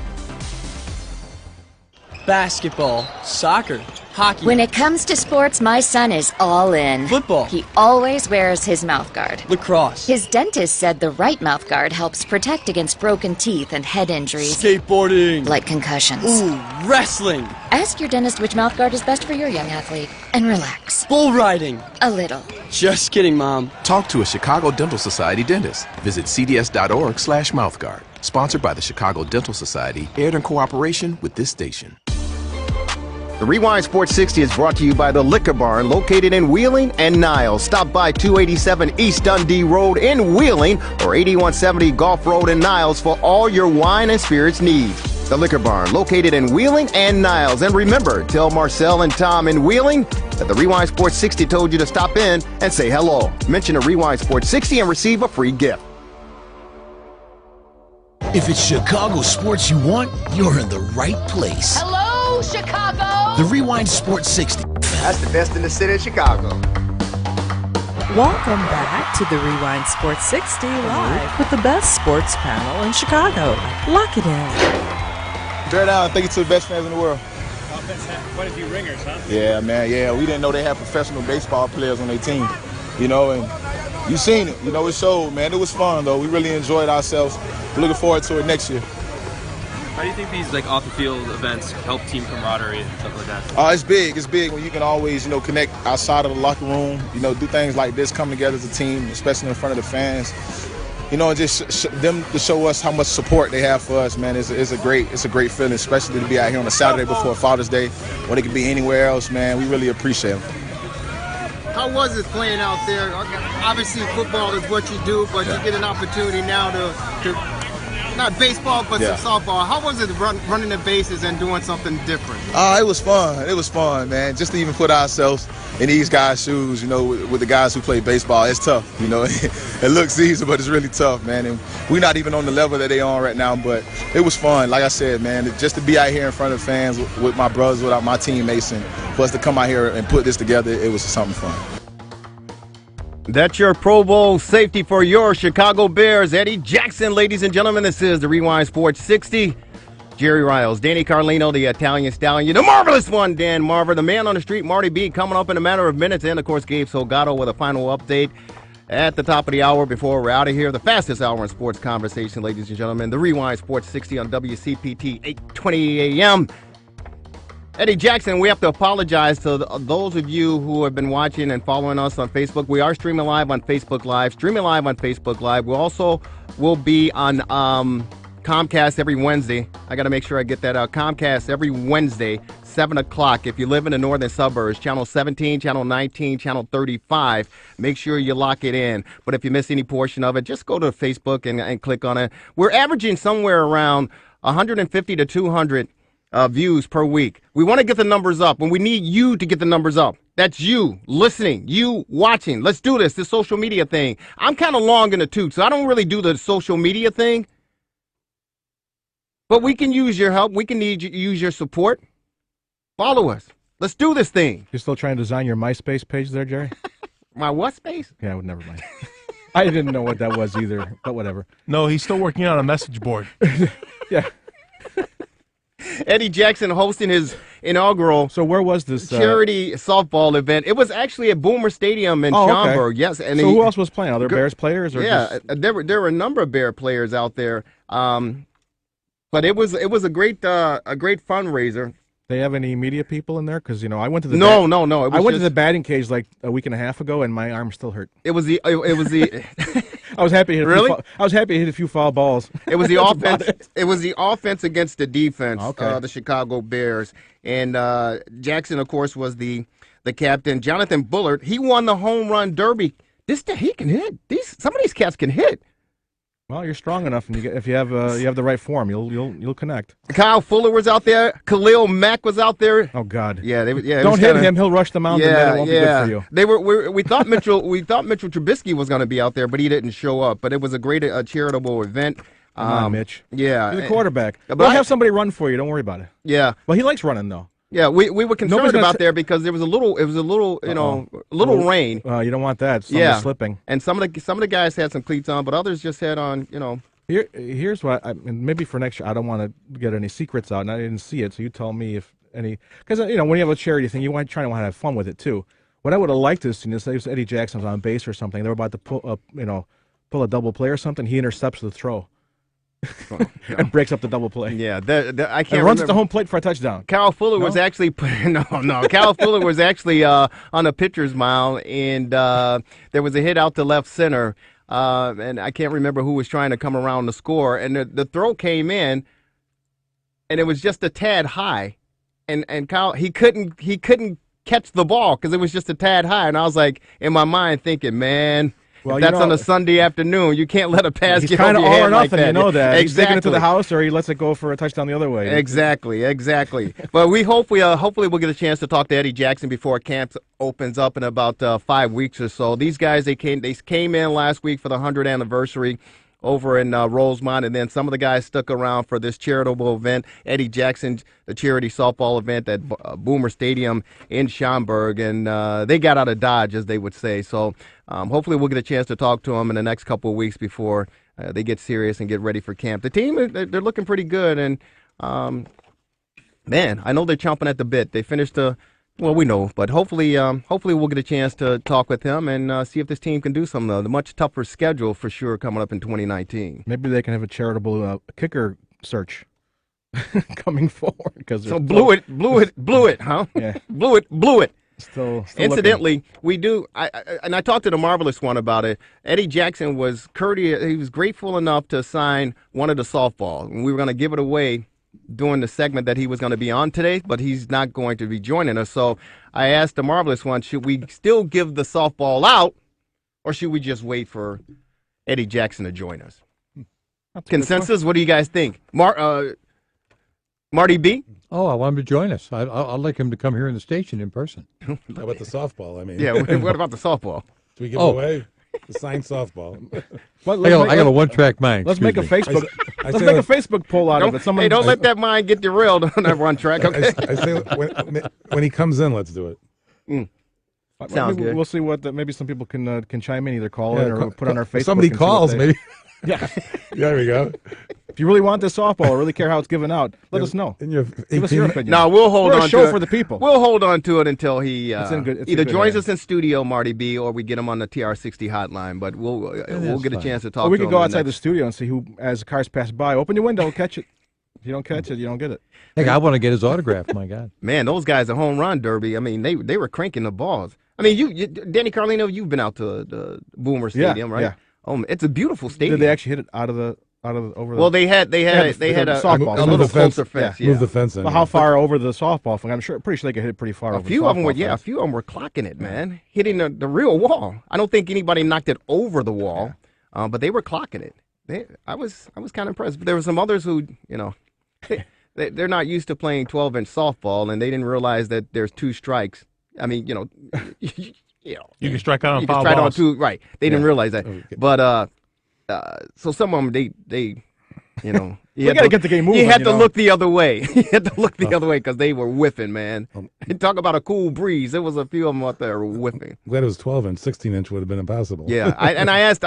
Basketball, soccer, hockey. When it comes to sports, my son is all in. Football. He always wears his mouthguard. Lacrosse. His dentist said the right mouthguard helps protect against broken teeth and head injuries. Skateboarding. Like concussions. Ooh, wrestling. Ask your dentist which mouthguard is best for your young athlete. And relax. Bull riding. A little. Just kidding, Mom. Talk to a Chicago Dental Society dentist. Visit cds.org/mouthguard. Sponsored by the Chicago Dental Society, aired in cooperation with this station. The Rewind Sports 60 is brought to you by the Liquor Barn, located in Wheeling and Niles. Stop by 287 East Dundee Road in Wheeling or 8170 Gulf Road in Niles for all your wine and spirits needs. The Liquor Barn, located in Wheeling and Niles. And remember, tell Marcel and Tom in Wheeling that the Rewind Sports 60 told you to stop in and say hello. Mention a Rewind Sports 60 and receive a free gift. If it's Chicago sports you want, you're in the right place. Hello, Chicago! The Rewind Sports 60. That's the best in the city of Chicago. Welcome back to the Rewind Sports 60 live with the best sports panel in Chicago. Lock it in. Bear down, thank you to the best fans in the world. Quite a few ringers, huh? Yeah, man, yeah. We didn't know they had professional baseball players on their team, you know, and you seen it. You know, it showed, man. It was fun, though. We really enjoyed ourselves. We're looking forward to it next year. How do you think these off-the-field events help team camaraderie and stuff like that? It's big. It's big when you can always, connect outside of the locker room, do things like this, come together as a team, especially in front of the fans. And just them to show us how much support they have for us, man. It's a great feeling, especially to be out here on a Saturday before Father's Day when it could be anywhere else, man. We really appreciate them. How was it playing out there? Obviously, football is what you do, but you get an opportunity now to not baseball, but Yeah. some softball. How was it running the bases and doing something different? It was fun. It was fun, man. Just to even put ourselves in these guys' shoes, you know, with the guys who play baseball, it's tough. You know, it looks easy, but it's really tough, man. And we're not even on the level that they on right now, but it was fun. Like I said, man, just to be out here in front of fans with my brothers, with my teammates, and for us to come out here and put this together, it was something fun. That's your Pro Bowl safety for your Chicago Bears, Eddie Jackson. Ladies and gentlemen, this is the Rewind Sports 60. Jerry Riles, Danny Carlino, the Italian Stallion, the marvelous one, Dan Marver, the man on the street, Marty-B, coming up in a matter of minutes, and, of course, Gabe Salgado with a final update at the top of the hour before we're out of here. The fastest hour in sports conversation, ladies and gentlemen, the Rewind Sports 60 on WCPT, 8:20 a.m. Eddie Jackson, we have to apologize to those of you who have been watching and following us on Facebook. We are streaming live on Facebook Live. We also will be on Comcast every Wednesday. I got to make sure I get that out. Comcast every Wednesday, 7 o'clock. If you live in the northern suburbs, Channel 17, Channel 19, Channel 35, make sure you lock it in. But if you miss any portion of it, just go to Facebook and click on it. We're averaging somewhere around 150 to 200 views per week. We want to get the numbers up, and we need you to get the numbers up. That's you listening, you watching. Let's do this social media thing. I'm kind of long in the tooth, so I don't really do the social media thing. But we can use your help. We can use your support. Follow us. Let's do this thing. You're still trying to design your MySpace page there, Jerry? My what space? Yeah, well, never mind. I didn't know what that was either, but whatever. No, he's still working on a message board. Yeah. Eddie Jackson hosting his inaugural So where was this? charity softball event. It was actually at Boomer Stadium in Schaumburg. Yes, and so who else was playing? Other Bears players? Or yeah, just... there were a number of Bear players out there. But it was a great fundraiser. They have any media people in there? Because I went to the no. I went to the batting cage like a week and a half ago, and my arm still hurt. It was the I was happy. I was happy to hit a few foul balls. It was the offense. It was the offense against the defense. Okay. The Chicago Bears, and Jackson, of course, was the captain. Jonathan Bullard, he won the home run derby. He can hit. Some of these cats can hit. Well, you're strong enough, and if you have the right form, you'll connect. Kyle Fuller was out there. Khalil Mack was out there. Oh God. Yeah. Don't hit him. He'll rush the mountain. Yeah, and it won't be good for you. We thought Mitchell Trubisky was going to be out there, but he didn't show up. But it was a great charitable event. Come on, Mitch. Yeah, you're the quarterback. But I'll have somebody run for you. Don't worry about it. Yeah. Well, he likes running though. Yeah, we were concerned about there because there was a little rain. You don't want that. Somebody's slipping. And some of the guys had some cleats on, but others just had on, Here's what maybe for next year I don't want to get any secrets out, and I didn't see it, so you tell me if any, because when you have a charity thing, you want to have fun with it too. What I would have liked to see is if Eddie Jackson was on base or something, they were about to pull a double play or something. He intercepts the throw. And breaks up the double play. Yeah, I can't. And runs at the home plate for a touchdown. Kyle Fuller was actually Kyle Fuller was actually on a pitcher's mound, and there was a hit out to left center. And I can't remember who was trying to come around to score, and the throw came in, and it was just a tad high, and Kyle he couldn't catch the ball because it was just a tad high, and I was like in my mind thinking, man. Well, that's on a Sunday afternoon. You can't let a pass get over your head like that. You know that. Exactly. He's taking it to the house, or he lets it go for a touchdown the other way. Exactly. But we hopefully we'll get a chance to talk to Eddie Jackson before camp opens up in about 5 weeks or so. These guys they came in last week for the 100th anniversary over in Rosemont, and then some of the guys stuck around for this charitable event, Eddie Jackson, the charity softball event at Boomer Stadium in Schaumburg, and they got out of Dodge, as they would say. So hopefully we'll get a chance to talk to them in the next couple of weeks before they get serious and get ready for camp. The team, they're looking pretty good, and man, I know they're chomping at the bit. They finished well, we know, but hopefully we'll get a chance to talk with him and see if this team can do something. The much tougher schedule for sure coming up in 2019. Maybe they can have a charitable kicker search coming forward. So blew it, huh? Yeah, blew it. Still Incidentally, looking. we do. I talked to the marvelous one about it. Eddie Jackson was courteous. He was grateful enough to sign one of the softball, and we were going to give it away during the segment that he was going to be on today, but he's not going to be joining us. So I asked the marvelous one, should we still give the softball out, or should we just wait for Eddie Jackson to join us? Consensus? What do you guys think? Marty-B? Oh, I want him to join us. I'd like him to come here in the station in person. How about the softball? I mean, Yeah, what about the softball? Do we give it away? The signed softball. I got a one-track mind. Let's make a Facebook. Let's make a Facebook poll out of it. Hey, don't let that mind get derailed on that one track. Okay. I say when he comes in, let's do it. Sounds good. We'll see what maybe some people can chime in, either call in or put on our Facebook. Somebody calls, maybe. Yeah. There we go. If you really want this softball or really care how it's given out, let us know. Give us your opinion. No, we'll hold on to it. We're a show for the people. We'll hold on to it until he either joins hands. us in studio, Marty-B, or we get him on the TR60 hotline. But we'll get a chance to talk Or we to could him go outside the studio and see who, as cars pass by, open your window, catch it. If you don't catch it, you don't get it. Heck, I want to get his autograph. My God. Man, those guys at Home Run Derby, I mean, they were cranking the balls. I mean, you Danny Carlino, you've been out to the Boomer Stadium, right? Yeah. Oh, it's a beautiful stadium. Did they actually hit it out of the over the? Well, they had a little closer fence. Move the fence in. Well, how far over the softball thing? Pretty sure they could hit it pretty far. A few of them were clocking it, man, hitting the real wall. I don't think anybody knocked it over the wall, but they were clocking it. I was kind of impressed. But there were some others who, they're not used to playing 12-inch softball, and they didn't realize that there's 2 strikes. I mean, you can strike out on foul balls. balls. 2, right? They didn't realize that, but so some of them they we got to get the game moving. You had to look the other way. You had to look the other way because they were whiffing, man. And talk about a cool breeze. There was a few of them out there whiffing. Glad it was 12-inch. 16-inch would have been impossible. Yeah, I asked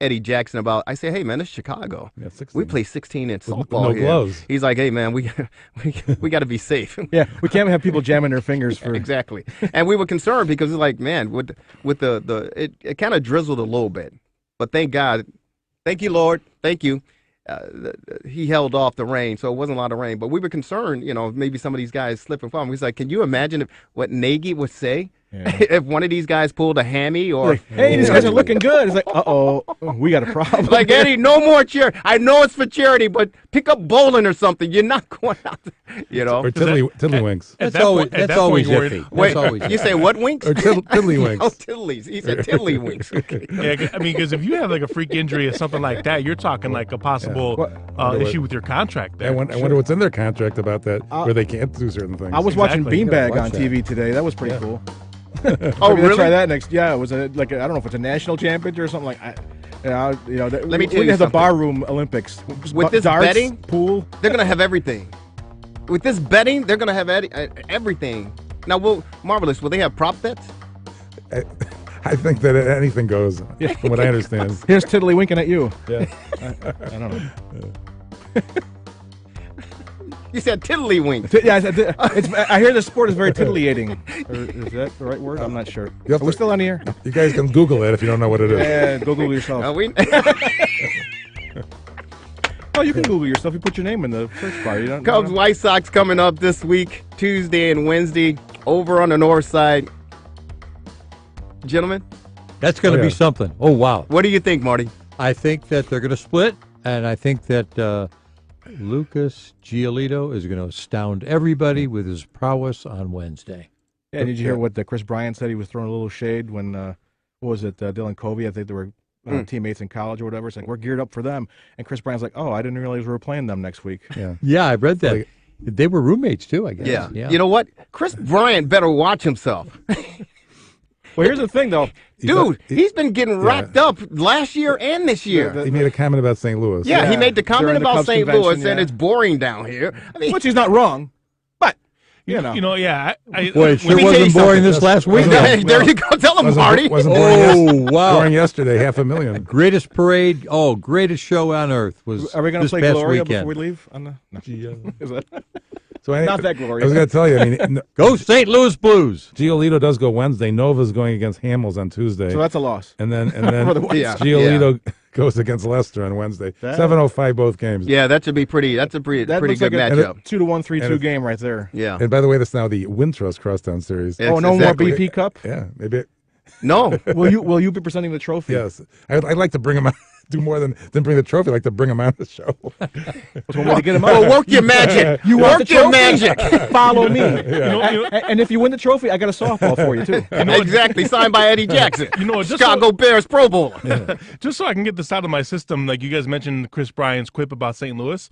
Eddie Jackson about. I said, hey man, it's Chicago. Yeah, we play 16-inch softball no here. gloves. He's like, hey man, we got to be safe. Yeah, we can't have people jamming their fingers for exactly. And we were concerned because it's like, man, with it kind of drizzled a little bit, but thank God, thank you Lord, thank you. He held off the rain, so it wasn't a lot of rain. But we were concerned, maybe some of these guys slip and fall. He's like, can you imagine what Nagy would say if one of these guys pulled a hammy or? Like, hey, these guys are looking good. It's like, we got a problem. Like Eddie, no more charity. I know it's for charity, but pick up bowling or something. You're not going out. Or tiddlywinks. That's always iffy. Wait, you say what winks? Or tiddlywinks. Oh, tiddlies. He said tiddlywinks. Okay. Yeah, I mean, because if you have like a freak injury or something like that, you're talking like a possible issue with your contract there. I wonder what's in their contract about that, where they can't do certain things. I was watching Beanbag on TV today. That was pretty cool. Oh, really? Try that next. Yeah, it was I don't know if it's a national championship or something like. Let me tell you something. The barroom Olympics with this darts, betting pool. They're gonna have everything. With this betting, they're gonna have everything. Now, Marvelous, will they have prop bets? I think that anything goes, from what I understand. Here's Tiddly winking at you. Yeah. I don't know. You said tiddlywink. Yeah, I hear the sport is very tiddly-ating. Is that the right word? I'm not sure. Are we still on the air? You guys can Google it if you don't know what it is. Yeah, Google yourself. Oh, you can Google yourself. You put your name in the search bar. Cubs White Sox coming up this week, Tuesday and Wednesday, over on the north side. Gentlemen? That's going to be something. Oh, wow. What do you think, Marty? I think that they're going to split, and I think that Lucas Giolito is going to astound everybody with his prowess on Wednesday. Yeah, did you hear what Chris Bryant said? He was throwing a little shade when, what was it, Dylan Covey? I think they were teammates in college or whatever. It's like, we're geared up for them. And Chris Bryant's like, I didn't realize we were playing them next week. Yeah, I read that. They were roommates, too, I guess. Yeah. You know what? Chris Bryant better watch himself. Well, here's the thing, though. Dude, he's been getting racked up last year and this year. He made a comment about St. Louis. Yeah, he made the comment about St. Louis, and it's boring down here. I mean, which he's not wrong. But, Boy, it sure wasn't boring this last week. There you go. Tell him, Marty. Wasn't boring boring yesterday, 500,000. Greatest parade, greatest show on earth was Are we going to this play past Gloria weekend. before we leave? No. Is that? So not that Gloria. I was going to tell you, go St. Louis Blues. Giolito does go Wednesday. Nova's going against Hamels on Tuesday. So that's a loss. And then Giolito goes against Leicester on Wednesday. 7:05 both games. Yeah, that's a pretty good matchup. 2-1, 3-2 game right there. Yeah. And by the way, that's now the Wintrust Crosstown Series. No more BP Cup? Yeah, maybe. No. Will you be presenting the trophy? Yes. I'd like to bring him out. do more than bring the trophy, like to bring him on the show. That's one way to get him Well, out. work your magic. You Work want the your trophy? magic. Follow me. Yeah. And if you win the trophy, I got a softball for you too. Exactly. Signed by Eddie Jackson. You know, just Chicago Bears Pro Bowler. Just so I can get this out of my system, like you guys mentioned Chris Bryant's quip about St. Louis.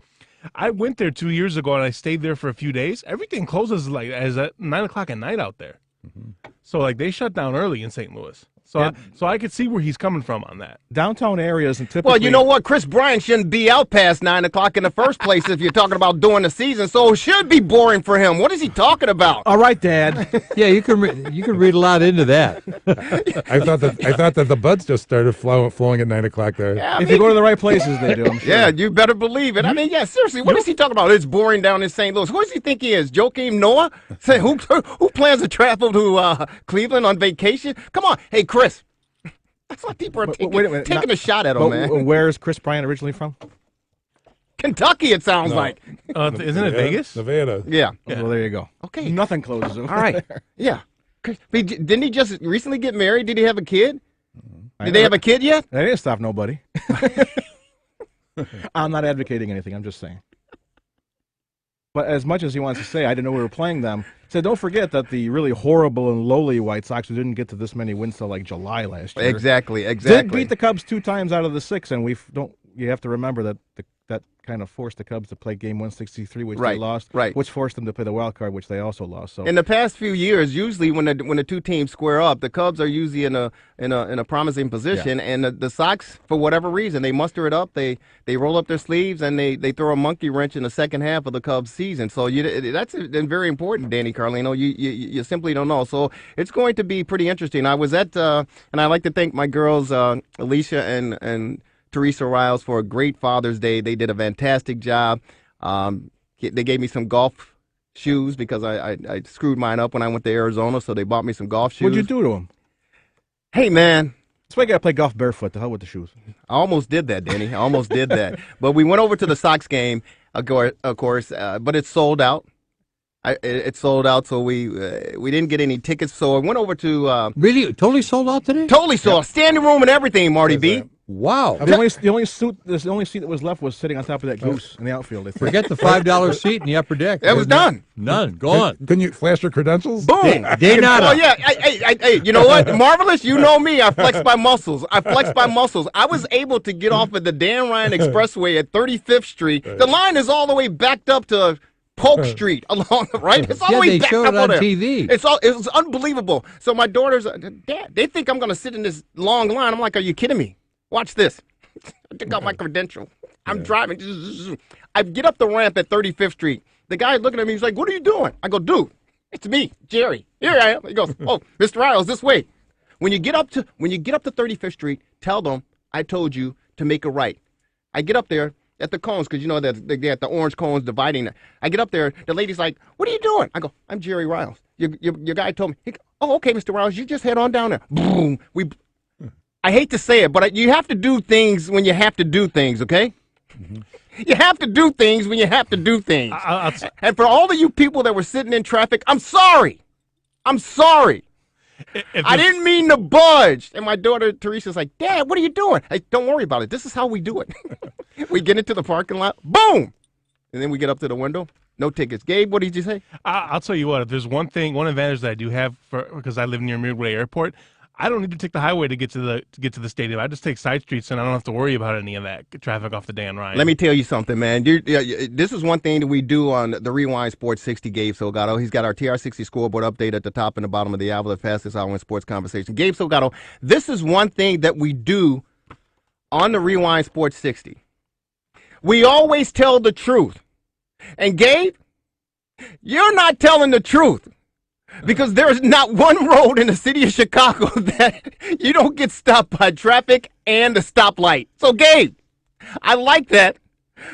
I went there 2 years ago and I stayed there for a few days. Everything closes like as at 9 o'clock at night out there. So like they shut down early in St. Louis. So I could see where he's coming from on that. Downtown areas and typically. Well, you know what? Chris Bryant shouldn't be out past 9 o'clock in the first place if you're talking about during the season. So it should be boring for him. What is he talking about? All right, Dad. Yeah, you can read a lot into that. I thought that the buds just started flowing at 9 o'clock there. Yeah, If you go to the right places, they do. I'm sure. Yeah, you better believe it. I mean, yeah, seriously, what is he talking about? It's boring down in St. Louis. Who does he think he is? Joakim Noah? Say, who plans to travel to Cleveland on vacation? Come on. Hey, Chris. That's why people are taking a shot at him, man. Where is Chris Bryant originally from? Kentucky, it sounds like. Isn't it Vegas? Nevada. Yeah. Well, there you go. Okay. Nothing closes over All right. there. Yeah. Didn't he just recently get married? Did he have a kid? Did they have a kid yet? They didn't stop nobody. I'm not advocating anything. I'm just saying. But as much as he wants to say, I didn't know we were playing them. So don't forget that the really horrible and lowly White Sox, who didn't get to this many wins till like July last year, Exactly. did beat the Cubs 2 times out of the 6, and you have to remember that that kind of forced the Cubs to play game 163, which they lost, which forced them to play the wild card, which they also lost. So in the past few years, usually when the two teams square up, the Cubs are usually in a promising position, and the Sox, for whatever reason, they muster it up, they roll up their sleeves, and they throw a monkey wrench in the second half of the Cubs season. So that's very important, Danny Carlino. You simply don't know. So it's going to be pretty interesting. I was at and I like to thank my girls Alicia and Teresa Riles for a great Father's Day. They did a fantastic job. They gave me some golf shoes because I screwed mine up when I went to Arizona, so they bought me some golf shoes. what'd you do to them? Hey, man. That's why you got to play golf barefoot. The hell with the shoes. I almost did that, Danny. I almost did that. But we went over to the Sox game, of course, but it's sold out. It's sold out, so we didn't get any tickets. So I went over to Really? Totally sold out today? Totally sold out. Standing room and everything, Marty-B. Wow. The only seat that was left was sitting on top of that goose in the outfield. I think. Forget the $5 seat in the upper deck. It was done. None. Gone. Couldn't you flash your credentials? Boom. Day nada. Oh, yeah. Hey, you know what? Marvelous, you know me. I flex my muscles. I was able to get off of the Dan Ryan Expressway at 35th Street. The line is all the way backed up to Polk Street along, right? It's all the way back showed up it on there. TV. It was unbelievable. So my daughters, Dad, they think I'm going to sit in this long line. I'm like, are you kidding me? Watch this. I took out my credential. I'm driving. I get up the ramp at 35th Street. The guy looking at me, he's like, what are you doing? I go, dude, it's me, Jerry. Here I am. He goes, oh, Mr. Riles, this way. When you get up to 35th Street, tell them I told you to make a right. I get up there at the cones, because you know that they got the orange cones dividing. I get up there. The lady's like, what are you doing? I go, I'm Jerry Riles. Your guy told me. Oh, okay, Mr. Riles, you just head on down there. Boom. I hate to say it, but you have to do things when you have to do things, okay? Mm-hmm. You have to do things when you have to do things. And for all of you people that were sitting in traffic, I'm sorry. I'm sorry. I didn't mean to budge. And my daughter, Teresa's like, Dad, what are you doing? Hey, don't worry about it. This is how we do it. We get into the parking lot, boom. And then we get up to the window. No tickets. Gabe, what did you say? I'll tell you what. If there's one advantage that I do have because I live near Midway Airport, I don't need to take the highway to get to the stadium. I just take side streets, and I don't have to worry about any of that traffic off the Dan Ryan. Let me tell you something, man. This is one thing that we do on the Rewind Sports 60. Gabe Salgado. He's got our TR60 scoreboard update at the top and the bottom of the hour, the fastest hour in sports conversation. Gabe Salgado. This is one thing that we do on the Rewind Sports 60. We always tell the truth, and Gabe, you're not telling the truth. Because there's not one road in the city of Chicago that you don't get stopped by traffic and a stoplight. So, Gabe, I like that,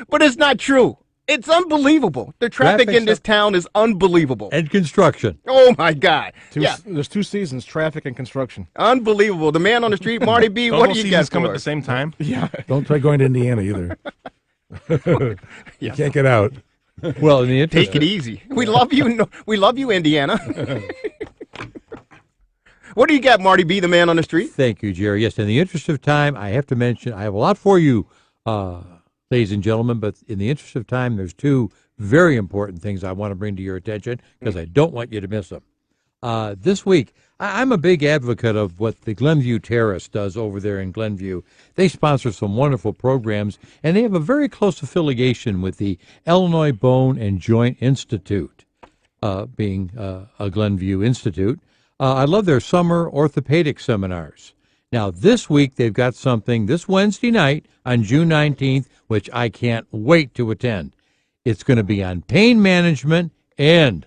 but it's not true. It's unbelievable. The traffic in this town is unbelievable. And construction. Oh, my God. There's 2 seasons, traffic and construction. Unbelievable. The man on the street, Marty-B, what do you got come for at the us? same time? Yeah. Don't try going to Indiana either. You can't get out. Well, in the interest, take it easy. We love you. We love you, Indiana. What do you got, Marty-B, the man on the street? Thank you, Jerry. Yes, in the interest of time, I have to mention, I have a lot for you, ladies and gentlemen, but in the interest of time, there's two very important things I want to bring to your attention because I don't want you to miss them. This week, I'm a big advocate of what the Glenview Terrace does over there in Glenview. They sponsor some wonderful programs, and they have a very close affiliation with the Illinois Bone and Joint Institute, being a Glenview Institute. I love their summer orthopedic seminars. Now, this week, they've got something this Wednesday night on June 19th, which I can't wait to attend. It's going to be on pain management and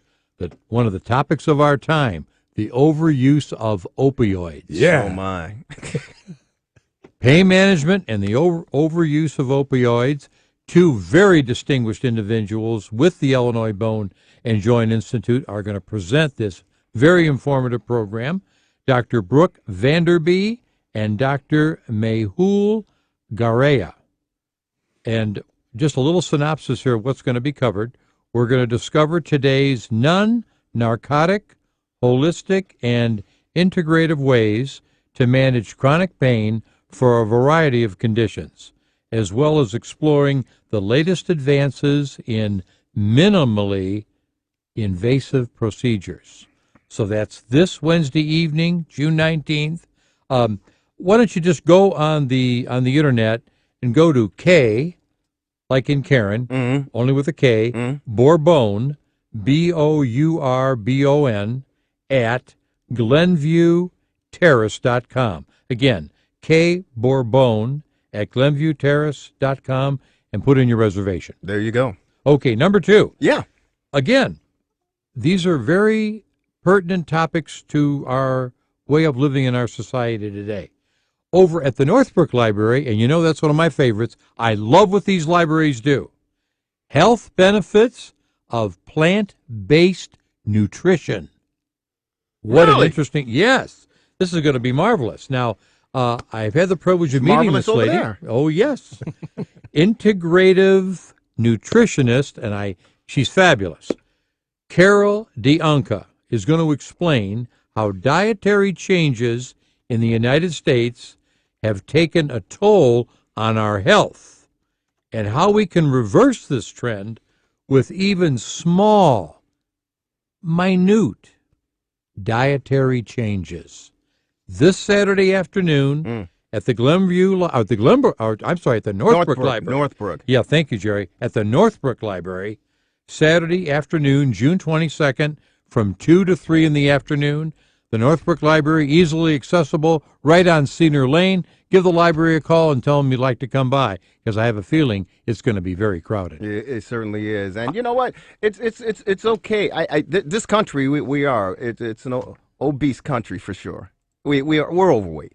one of the topics of our time, the overuse of opioids. Yeah. Oh, my. Pain management and the overuse of opioids. Two very distinguished individuals with the Illinois Bone and Joint Institute are going to present this very informative program. Dr. Brooke Vanderby and Dr. Mehul Garea. And just a little synopsis here of what's going to be covered. We're going to discover today's non-narcotic, holistic, and integrative ways to manage chronic pain for a variety of conditions, as well as exploring the latest advances in minimally invasive procedures. So that's this Wednesday evening, June 19th. Why don't you just go on the internet and go to K, like in Karen, only with a K, Bourbon, Bourbon, at GlenviewTerrace.com. Again, K Bourbon at GlenviewTerrace.com, and put in your reservation. There you go. Okay, number two. Yeah. Again, these are very pertinent topics to our way of living in our society today. Over at the Northbrook Library, and you know that's one of my favorites, I love what these libraries do. Health benefits of plant-based nutrition. What an interesting, yes, this is going to be marvelous. Now, I've had the privilege of meeting this lady. There. Oh, yes. Integrative nutritionist, and she's fabulous. Carol DeAnca is going to explain how dietary changes in the United States have taken a toll on our health and how we can reverse this trend with even small, minute dietary changes. This Saturday afternoon at the Northbrook Library. Northbrook. Yeah, thank you, Jerry. At the Northbrook Library, Saturday afternoon, June 22nd, from 2 to 3 in the afternoon. The Northbrook Library, easily accessible, right on Cedar Lane. Give the library a call and tell them you'd like to come by, because I have a feeling it's going to be very crowded. It certainly is. And you know what? It's okay. This country, it's an obese country for sure. We're overweight.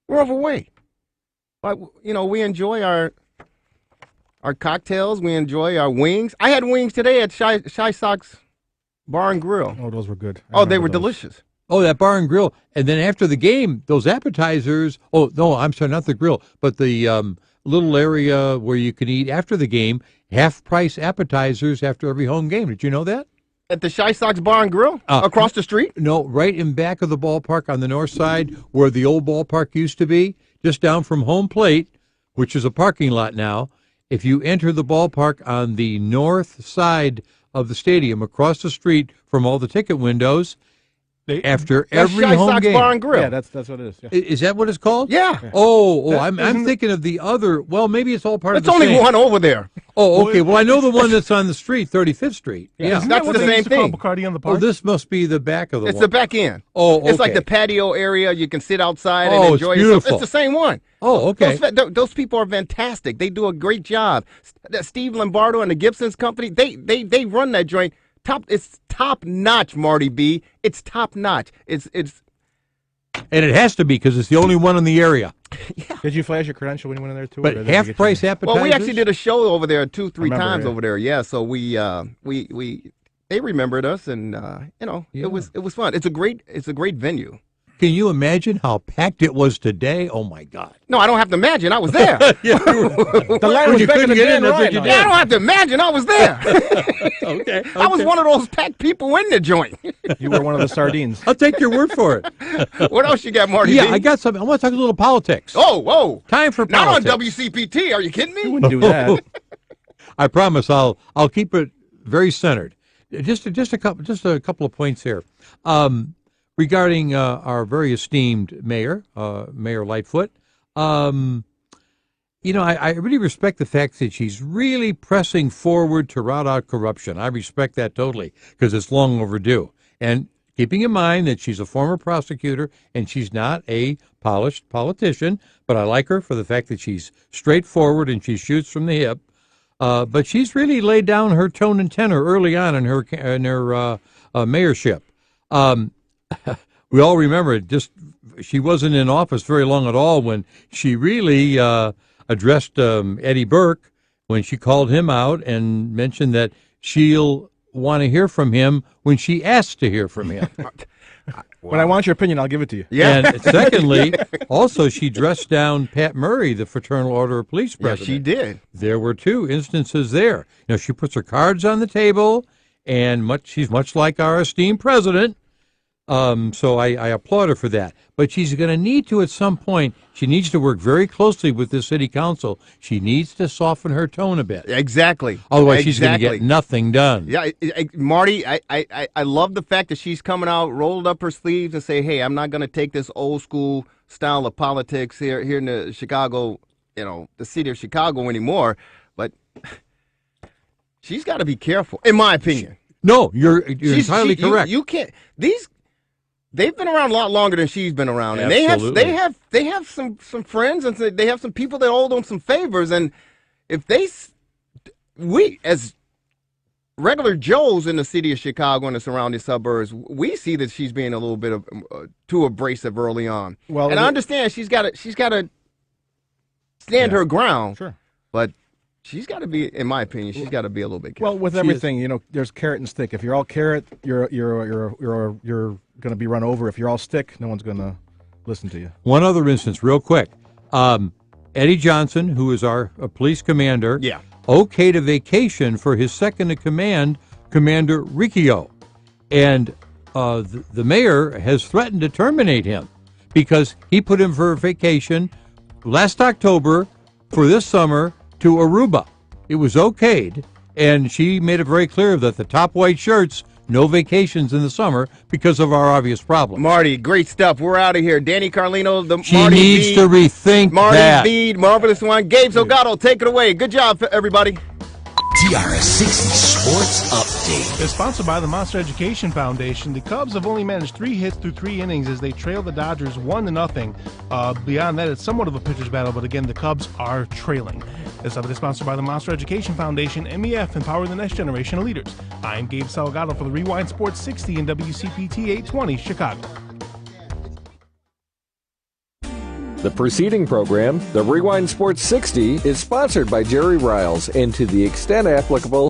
We're overweight. But, we enjoy our cocktails. We enjoy our wings. I had wings today at Shy Sox Bar and Grill. Oh, those were good. They were delicious. Oh, that bar and grill. And then after the game, those appetizers. Oh, no, I'm sorry, not the grill, but the little area where you can eat after the game, half-price appetizers after every home game. Did you know that? At the Shy Sox Bar and Grill? Across the street? No, right in back of the ballpark on the north side where the old ballpark used to be, just down from home plate, which is a parking lot now. If you enter the ballpark on the north side of the stadium, across the street from all the ticket windows, after every Shy home Sox game. Bar and Grill. Yeah, that's what it is. Yeah. Is that what it's called? Yeah. I'm thinking of the other. Well, maybe it's all part of the same. It's only one over there. Oh, okay. Well, I know the one that's on the street, 35th Street. Yeah. That's the same thing. Bacardi on the park? Oh, this must be the back of the It's one. the back end. Oh, okay. It's like the patio area. You can sit outside and it's enjoy beautiful. yourself. It's the same one. Oh, okay. Those people are fantastic. They do a great job. Steve Lombardo and the Gibson's company, they run that joint. It's top notch, Marty-B. It's top notch. It's And it has to be because it's the only one in the area. Yeah. Did you flash your credential when you went in there too? But half price appetizers. Well, we actually did a show over there 2-3 times yeah. over there. Yeah, so we they remembered us, and it was fun. It's a great venue. Can you imagine how packed it was today? Oh, my God. No, I don't have to imagine. I was there. The line was bigger than Dan Ryan. I don't have to imagine. I was there. Okay. I was one of those packed people in the joint. You were one of the sardines. I'll take your word for it. What else you got, Marty? Yeah, I got something. I want to talk a little politics. Oh. Time for Not politics. on WCPT. Are you kidding me? You wouldn't do that. I promise I'll keep it very centered. Just a couple of points here. Regarding our very esteemed mayor, Mayor Lightfoot, I really respect the fact that she's really pressing forward to rout out corruption. I respect that totally because it's long overdue. And keeping in mind that she's a former prosecutor and she's not a polished politician, but I like her for the fact that she's straightforward and she shoots from the hip. But she's really laid down her tone and tenor early on in her mayorship. We all remember she wasn't in office very long at all when she really addressed Eddie Burke when she called him out and mentioned that she'll want to hear from him when she asks to hear from him. When I want your opinion, I'll give it to you. Yeah. And secondly, also she dressed down Pat Murray, the Fraternal Order of Police president. Yeah, she did. There were two instances there. She puts her cards on the table, and she's much like our esteemed president. So I applaud her for that. But she's going to need to, at some point, she needs to work very closely with the city council. She needs to soften her tone a bit. Exactly. Otherwise, she's going to get nothing done. Yeah, Marty, I love the fact that she's coming out, rolled up her sleeves, and say, "Hey, I'm not going to take this old school style of politics here in the Chicago, the city of Chicago anymore." But she's got to be careful, in my opinion. No, you're entirely correct. You can't. They've been around a lot longer than she's been around, and Absolutely. they have some friends, and they have some people that owe them some favors. And if we as regular Joes in the city of Chicago and the surrounding suburbs, we see that she's being a little bit of too abrasive early on. Well, and I understand she's got to stand her ground. Sure, but she's got to be, in my opinion, she's got to be a little bit careful. Well, with everything, there's carrot and stick. If you're all carrot, you're going to be run over. If you're all stick, no one's going to listen to you. One other instance, real quick. Eddie Johnson, who is our police commander, okayed a vacation for his second-in-command, Commander Riccio. And the mayor has threatened to terminate him because he put him for a vacation last October for this summer to Aruba. It was okayed, and she made it very clear that the top white shirts, no vacations in the summer because of our obvious problem. Marty, great stuff. We're out of here. Danny Carlino, she Marty-B, needs to rethink Marty-B, Marvelous One. Gabe Salgado, take it away. Good job, everybody. TRS60 Sports Update. It's sponsored by the Monster Education Foundation. The Cubs have only managed 3 hits through 3 innings as they trail the Dodgers 1-0. Beyond that, it's somewhat of a pitcher's battle, but again, the Cubs are trailing. This update is sponsored by the Monster Education Foundation, MEF, empowering the next generation of leaders. I'm Gabe Salgado for the Rewind Sports 60 and WCPT 820 Chicago. The preceding program, the Rewind Sports 60, is sponsored by Jerry Riles, and to the extent applicable,